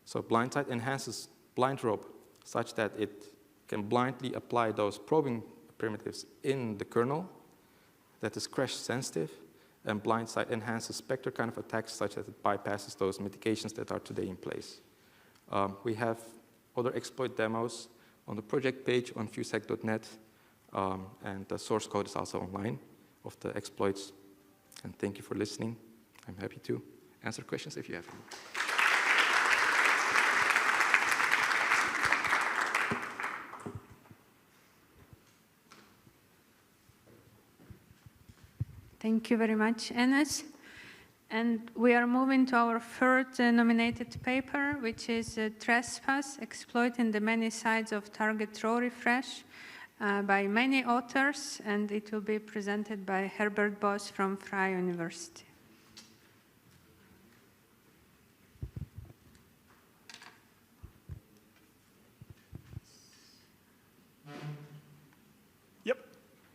P: So Blindsight enhances blind rope such that it can blindly apply those probing primitives in the kernel that is crash sensitive, and Blindsight enhances Spectre kind of attacks such that it bypasses those mitigations that are today in place. We have other exploit demos on the project page on fusec.net, and the source code is also online of the exploits. And thank you for listening. I'm happy to answer questions if you have any.
N: Thank you very much, Enes. And we are moving to our third nominated paper, which is Trespass, Exploiting the Many Sides of Target Row Refresh, by many authors, and it will be presented by Herbert Boss from Freie University.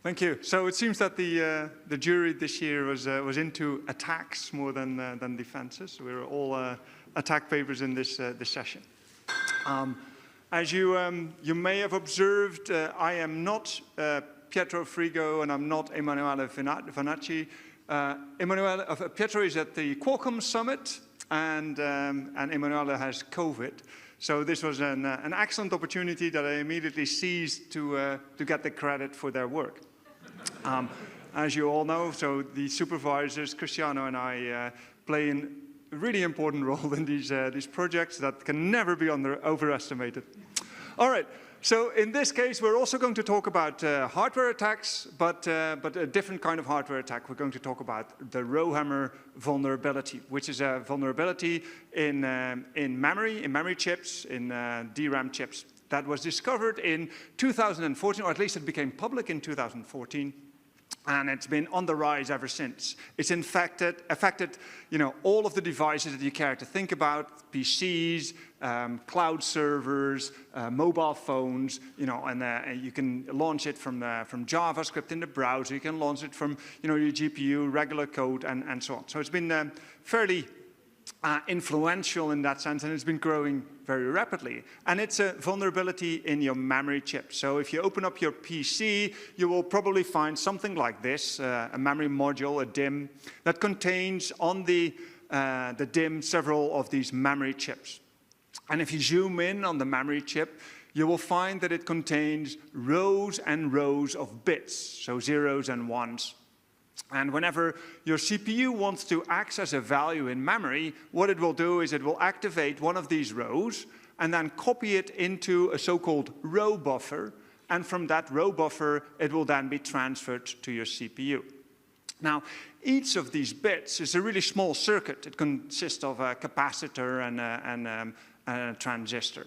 Q: Thank you. So it seems that the jury this year was into attacks more than defenses. We were all attack papers in this session. As you may have observed, I am not Pietro Frigo and I'm not Emanuele Vanacci. Pietro is at the Qualcomm Summit and Emanuele has COVID. So this was an excellent opportunity that I immediately seized to get the credit for their work. As you all know, so the supervisors, Cristiano and I, play a really important role in these projects that can never be overestimated. All right, so in this case, we're also going to talk about hardware attacks, but a different kind of hardware attack. We're going to talk about the Rowhammer vulnerability, which is a vulnerability in memory chips, in DRAM chips. That was discovered in 2014, or at least it became public in 2014. And it's been on the rise ever since. It's affected all of the devices that you care to think about, PCs, cloud servers, mobile phones, and you can launch it from JavaScript in the browser, you can launch it from your GPU, regular code, and so on. So it's been fairly influential in that sense, and it's been growing very rapidly. And it's a vulnerability in your memory chip. So if you open up your PC, you will probably find something like this, a memory module, a DIMM, that contains on the DIMM several of these memory chips. And if you zoom in on the memory chip, you will find that it contains rows and rows of bits, so zeros and ones. And whenever your CPU wants to access a value in memory, what it will do is it will activate one of these rows and then copy it into a so-called row buffer. And from that row buffer, it will then be transferred to your CPU. Now, each of these bits is a really small circuit. It consists of a capacitor and a transistor.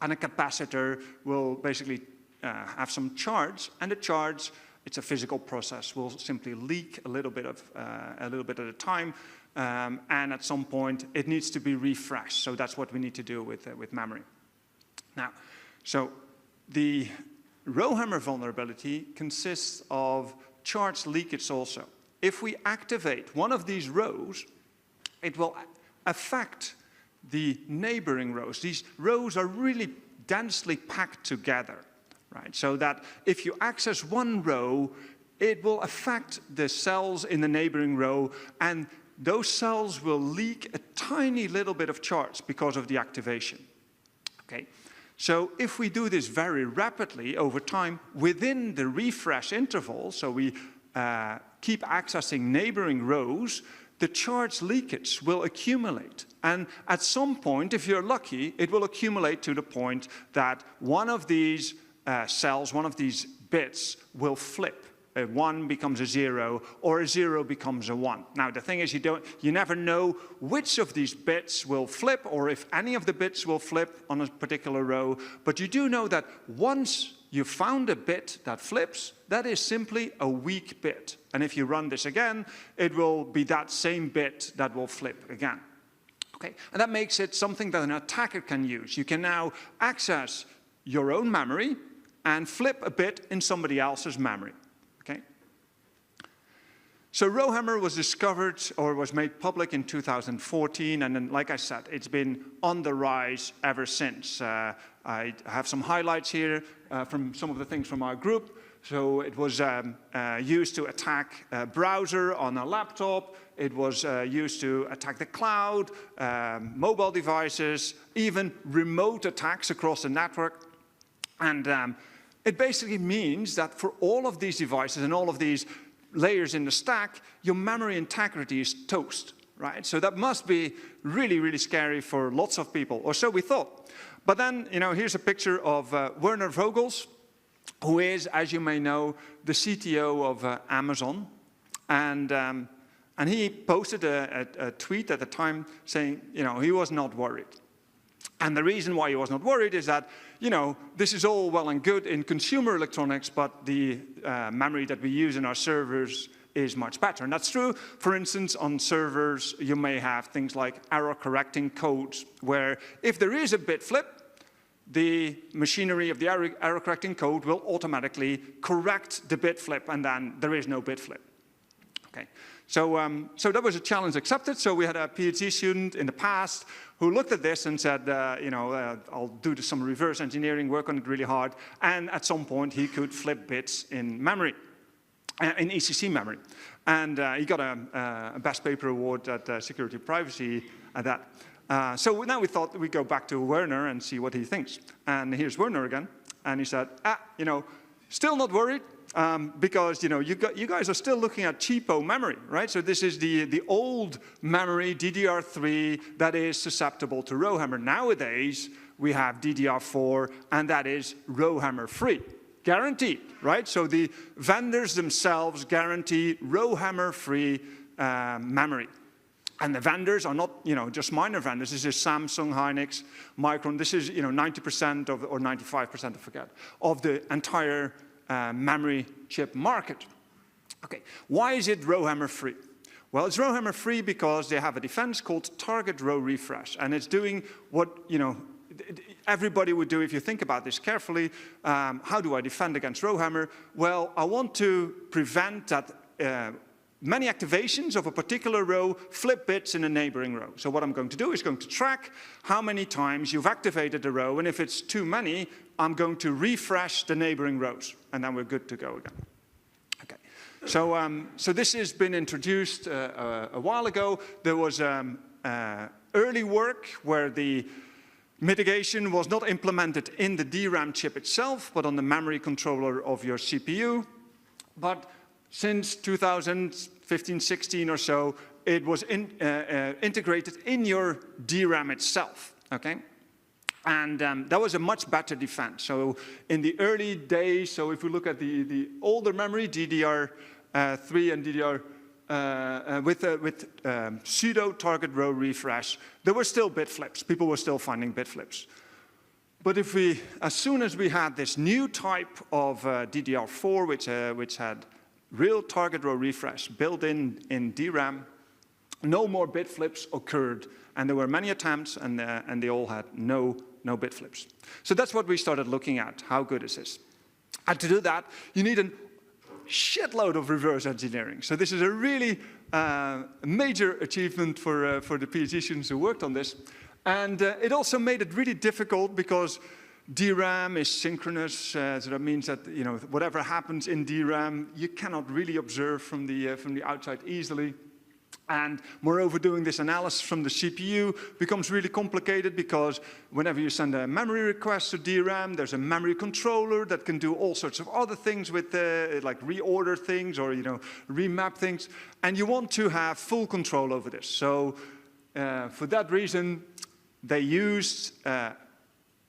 Q: And a capacitor will basically have some charge, and the charge, it's a physical process, will simply leak a little bit at a time, and at some point it needs to be refreshed. So that's what we need to do with memory. Now, so the Rowhammer vulnerability consists of charge leakage also. If we activate one of these rows, it will affect the neighboring rows. These rows are really densely packed together. Right, so that if you access one row, it will affect the cells in the neighboring row, and those cells will leak a tiny little bit of charge because of the activation. Okay, so if we do this very rapidly over time within the refresh interval, so we keep accessing neighboring rows, the charge leakage will accumulate. And at some point, if you're lucky, it will accumulate to the point that one of these cells, one of these bits will flip. A 1 becomes a 0, or a 0 becomes a 1. Now, the thing is, you never know which of these bits will flip, or if any of the bits will flip on a particular row, but you do know that once you found a bit that flips, that is simply a weak bit. And if you run this again, it will be that same bit that will flip again. Okay? And that makes it something that an attacker can use. You can now access your own memory and flip a bit in somebody else's memory. Okay? So Rowhammer was discovered or was made public in 2014, and then, like I said, it's been on the rise ever since. I have some highlights here from some of the things from our group. So it was used to attack a browser on a laptop. It was used to attack the cloud, mobile devices, even remote attacks across the network. And it basically means that for all of these devices and all of these layers in the stack, your memory integrity is toast, right? So that must be really, really scary for lots of people, or so we thought. But then, here's a picture of Werner Vogels, who is, as you may know, the CTO of Amazon. And he posted a tweet at the time saying, he was not worried. And the reason why he was not worried is that, this is all well and good in consumer electronics, but the memory that we use in our servers is much better. And that's true. For instance, on servers, you may have things like error-correcting codes, where if there is a bit flip, the machinery of the error-correcting code will automatically correct the bit flip, and then there is no bit flip. Okay. So that was a challenge accepted. So we had a PhD student in the past who looked at this and said, I'll do some reverse engineering, work on it really hard, and at some point he could flip bits in memory, in ECC memory. And he got a Best Paper Award at Security Privacy at that. So now we thought we'd go back to Werner and see what he thinks. And here's Werner again. And he said, still not worried. Because you guys are still looking at cheapo memory, right? So this is the old memory, DDR3, that is susceptible to Rowhammer. Nowadays, we have DDR4, and that is Rowhammer free. Guaranteed, right? So the vendors themselves guarantee Rowhammer free memory. And the vendors are not, just minor vendors. This is Samsung, Hynix, Micron. This is, 90% or 95%, I forget, of the entire memory chip market. Okay, why is it row hammer free? Well, it's row hammer free because they have a defense called target row refresh, and it's doing what, you know, everybody would do if you think about this carefully. How do I defend against row hammer? Well, I want to prevent that many activations of a particular row flip bits in a neighboring row. So what I'm going to do is going to track how many times you've activated a row, and if it's too many, I'm going to refresh the neighboring rows, and then we're good to go again. Okay. So this has been introduced a while ago. There was early work where the mitigation was not implemented in the DRAM chip itself, but on the memory controller of your CPU. But since 2015-16 or so, it was integrated in your DRAM itself, okay? And that was a much better defense. So in the early days, so if we look at the older memory, DDR3 and DDR with pseudo target row refresh, there were still bit flips. People were still finding bit flips. But if we, as soon as we had this new type of DDR4, which had real target row refresh built in DRAM, no more bit flips occurred, and there were many attempts, and they all had no bit flips. So that's what we started looking at. How good is this? And to do that, you need a shitload of reverse engineering. So this is a really major achievement for the PhD students who worked on this. And it also made it really difficult because DRAM is synchronous, so that means that, you know, whatever happens in DRAM, you cannot really observe from the outside easily. And moreover, doing this analysis from the CPU becomes really complicated because whenever you send a memory request to DRAM, there's a memory controller that can do all sorts of other things with, like reorder things or, you know, remap things. And you want to have full control over this. So for that reason, they used an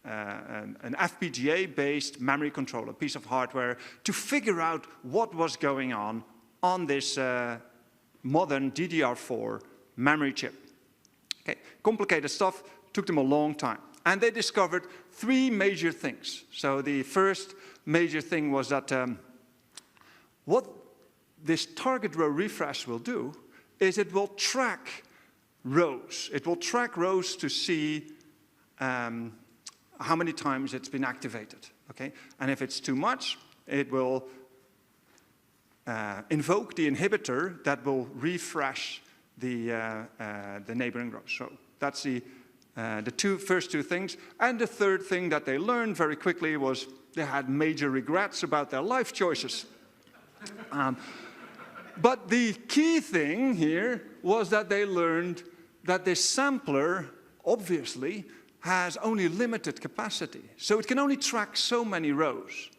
Q: FPGA-based memory controller, piece of hardware, to figure out what was going on this modern DDR4 memory chip. Okay, complicated stuff, took them a long time. And they discovered three major things. So the first major thing was that what this target row refresh will do is it will track rows. It will track rows to see how many times it's been activated. Okay? And if it's too much, it will invoke the inhibitor that will refresh the neighboring rows. So that's the first two things. And the third thing that they learned very quickly was they had major regrets about their life choices. But the key thing here was that they learned that this sampler, obviously, has only limited capacity. So it can only track so many rows.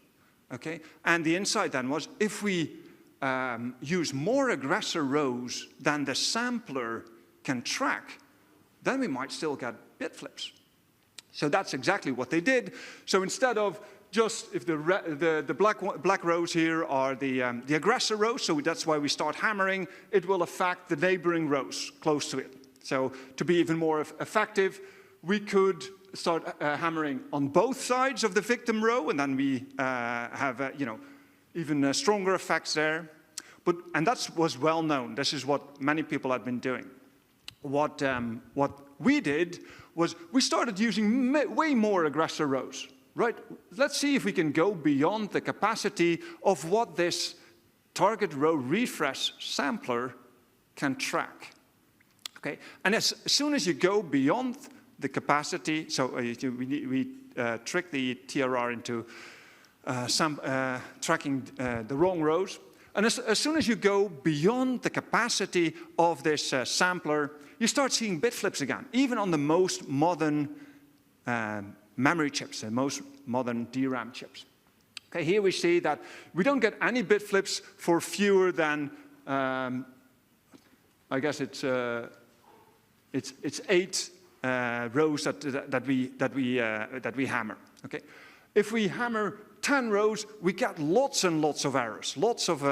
Q: Okay? And the insight then was, if we use more aggressor rows than the sampler can track, then we might still get bit flips. So that's exactly what they did. So instead of just, if the black rows here are the aggressor rows, so that's why we start hammering, it will affect the neighboring rows close to it. So to be even more effective, we could start hammering on both sides of the victim row, and then we have, you know, even stronger effects there. And that was well known. This is what many people had been doing. What we did was we started using way more aggressor rows. Right? Let's see if we can go beyond the capacity of what this target row refresh sampler can track. Okay? And as soon as you go beyond the capacity, so we trick the TRR into tracking the wrong rows. And as soon as you go beyond the capacity of this sampler, you start seeing bit flips again, even on the most modern memory chips, the most modern DRAM chips. Okay, here we see that we don't get any bit flips for fewer than, I guess it's 8 rows that we hammer. Okay, if we hammer 10 rows, we get lots and lots of errors, lots of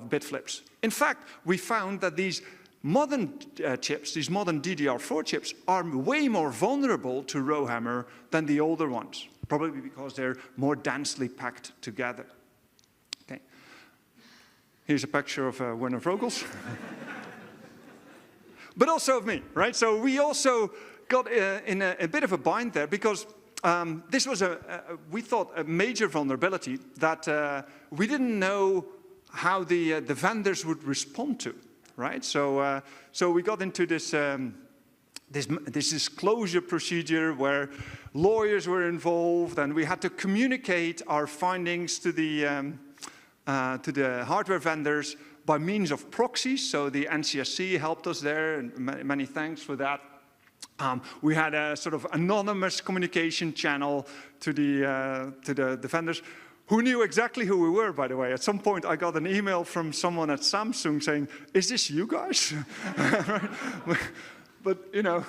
Q: bit flips. In fact, we found that these modern chips, these modern DDR4 chips, are way more vulnerable to row hammer than the older ones, probably because they're more densely packed together. Okay. Here's a picture of Werner Vogels. But also of me, right? So we also got in a bit of a bind there because this was, we thought, a major vulnerability that we didn't know how the vendors would respond to, right? So we got into this, this disclosure procedure where lawyers were involved, and we had to communicate our findings to the hardware vendors by means of proxies. So the NCSC helped us there, and many thanks for that. We had a sort of anonymous communication channel to the vendors who knew exactly who we were, by the way. At some point, I got an email from someone at Samsung saying, "Is this you guys?" But, you know,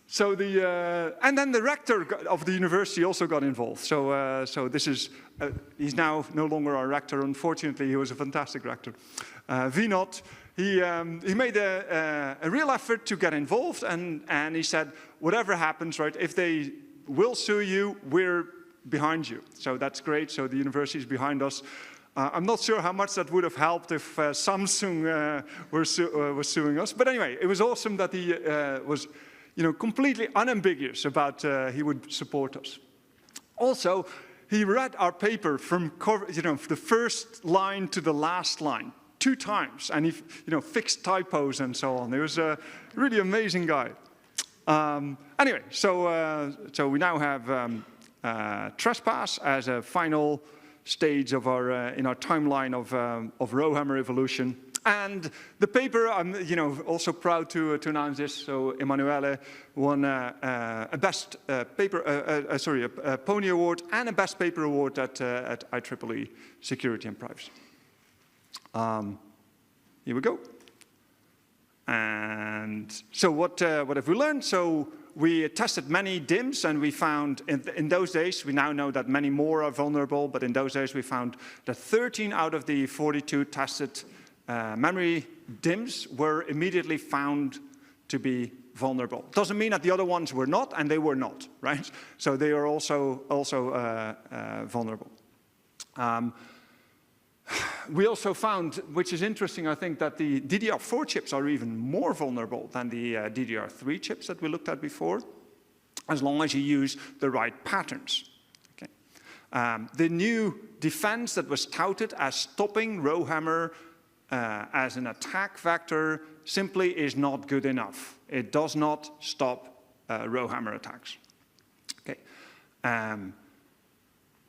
Q: so and then the rector of the university also got involved. So this is, he's now no longer our rector. Unfortunately, he was a fantastic rector. Vinod, he made a real effort to get involved, and he said, whatever happens, right, if they will sue you, we're behind you. So that's great. So the university is behind us. I'm not sure how much that would have helped if Samsung was suing us. But anyway, it was awesome that he was, you know, completely unambiguous about he would support us. Also, he read our paper from the first line to the last line 2 times, and he, you know, fixed typos and so on. He was a really amazing guy. Anyway, so we now have Trespass as a final stage of our in our timeline of Rowhammer evolution. And the paper, I'm also proud to announce this. So Emanuele won a best paper, a Pony Award and a best paper award at IEEE Security and Privacy. Here we go. And so what have we learned? So we tested many DIMMs, and we found in those days, we now know that many more are vulnerable, but in those days we found that 13 out of the 42 tested memory DIMMs were immediately found to be vulnerable. Doesn't mean that the other ones were not, and they were not, right? So they are also vulnerable. We also found, which is interesting, I think, that the DDR4 chips are even more vulnerable than the DDR3 chips that we looked at before, as long as you use the right patterns. Okay. The new defense that was touted as stopping Rowhammer as an attack vector simply is not good enough. It does not stop Rowhammer attacks. Okay.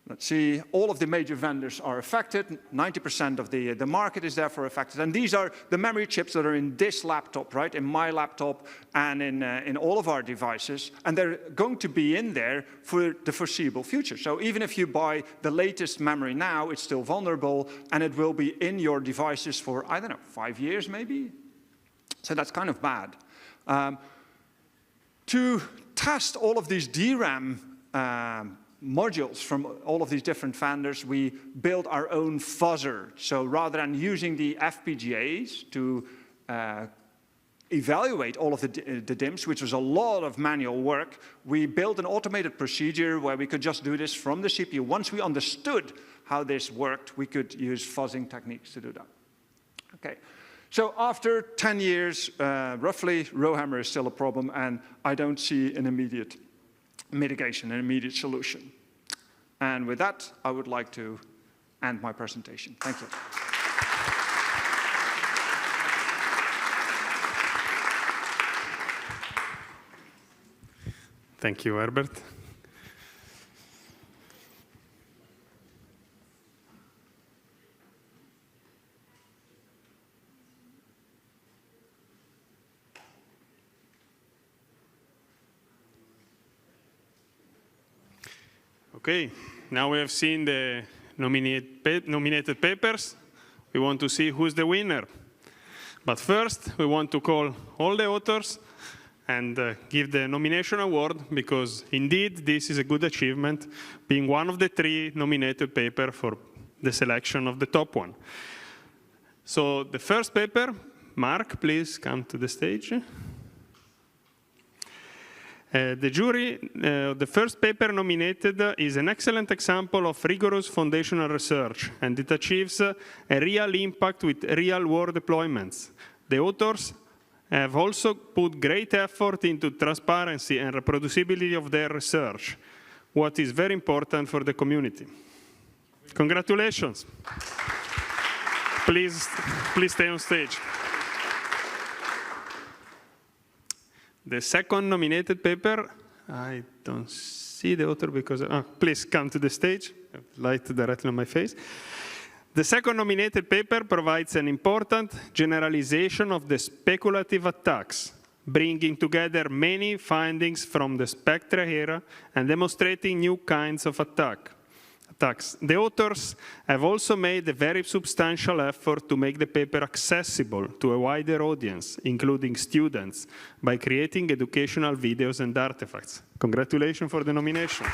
Q: Let's see, all of the major vendors are affected. 90% of the market is therefore affected. And these are the memory chips that are in this laptop, right? In my laptop and in all of our devices. And they're going to be in there for the foreseeable future. So even if you buy the latest memory now, it's still vulnerable, and it will be in your devices for, I don't know, 5 years maybe? So that's kind of bad. To test all of these DRAM modules from all of these different vendors, we built our own fuzzer. So rather than using the FPGAs to evaluate all of the DIMMs, which was a lot of manual work, we built an automated procedure where we could just do this from the CPU. Once we understood how this worked, we could use fuzzing techniques to do that. Okay. So after 10 years, roughly, Rowhammer is still a problem, and I don't see an immediate mitigation, an immediate solution. And with that, I would like to end my presentation. Thank you.
M: Thank you, Herbert. Okay, now we have seen the nominated papers. We want to see who's the winner. But first, we want to call all the authors and give the nomination award, because indeed this is a good achievement, being one of the 3 nominated papers for the selection of the top one. So the first paper, Mark, please come to the stage. The jury, the first paper nominated is an excellent example of rigorous foundational research, and it achieves a real impact with real-world deployments. The authors have also put great effort into transparency and reproducibility of their research, what is very important for the community. Congratulations. Please stay on stage. The second nominated paper, I don't see the author because, please come to the stage, light directly on my face. The second nominated paper provides an important generalization of the speculative attacks, bringing together many findings from the Spectre era and demonstrating new kinds of attacks. The authors have also made a very substantial effort to make the paper accessible to a wider audience, including students, by creating educational videos and artifacts. Congratulations for the nomination.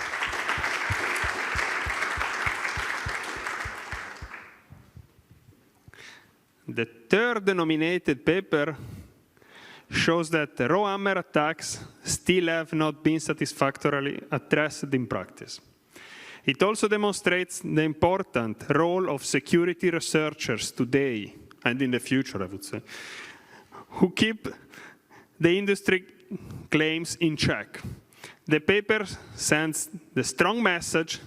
M: The third nominated paper shows that the raw hammer attacks still have not been satisfactorily addressed in practice. It also demonstrates the important role of security researchers today, and in the future, I would say, who keep the industry claims in check. The paper sends the strong message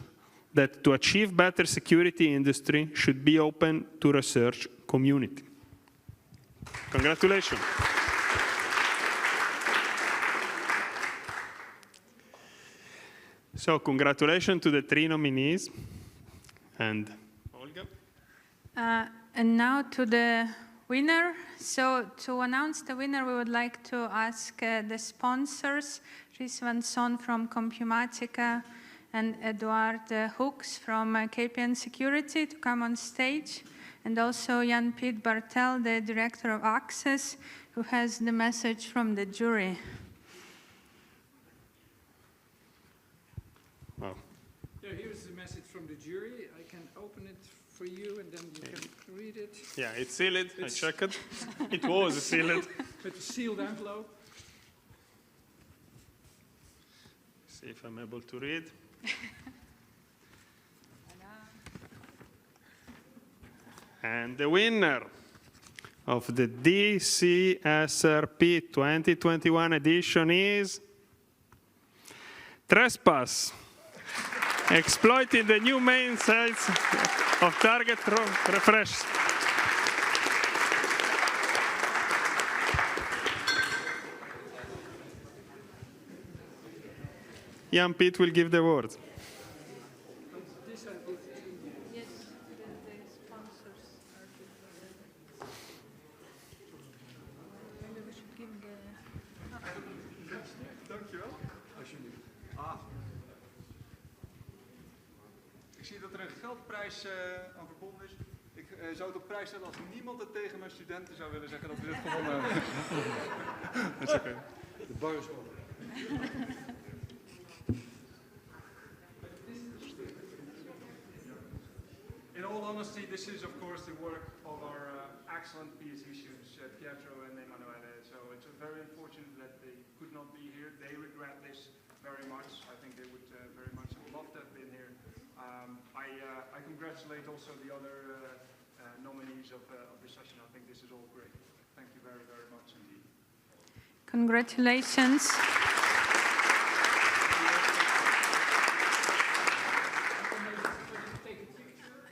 M: that to achieve better security industry should be open to research community. Congratulations. So congratulations to the three nominees. And Olga?
N: And now to the winner. So to announce the winner, we would like to ask the sponsors, Dries van Son from Compumatica and Eduard Hoeks from KPN Security to come on stage. And also Jan-Piet Bartel, the Director of Access, who has the message from the jury.
M: Wow.
F: Yeah, here's the message from the jury. I can open it for you and then you can read it.
M: Yeah, it's sealed. I checked it. It was sealed.
F: With a sealed envelope.
M: See if I'm able to read. And the winner of the DCSRP 2021 edition is Trespass, exploiting the new main sites of target refresh. Jan-Piet will give the word.
Q: Ik zie dat er een geldprijs aan verbonden is. Ik zou het op prijs stellen als niemand het tegen mijn studenten zou willen zeggen dat we dit gewonnen hebben. Dat is oké. De bar is open. In all honesty, this is of course the work of our excellent PhD students, Pietro and Emanuele. So it's very unfortunate that they could not be here. They regret this very much. I think they would very much have loved to have been here. I congratulate also the other nominees of this session. I think this is all great. Thank you very, very much indeed.
N: Congratulations.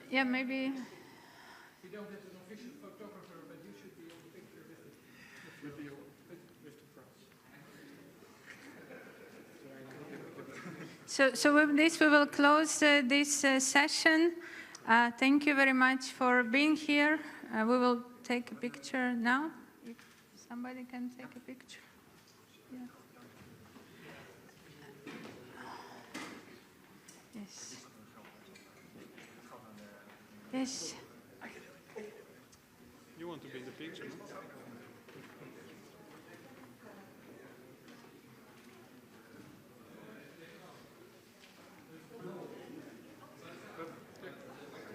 N: Yeah, maybe.
F: We don't have an official photographer, but you should be in the picture with the prize.
N: So with this, we will close this session. Thank you very much for being here. We will take a picture now. If somebody can take a picture. Yeah. Yes. Yes.
M: You want to be in the picture? No?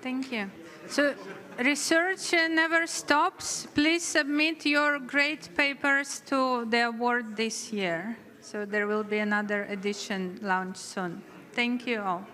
N: Thank you. So research never stops. Please submit your great papers to the award this year. So there will be another edition launched soon. Thank you all.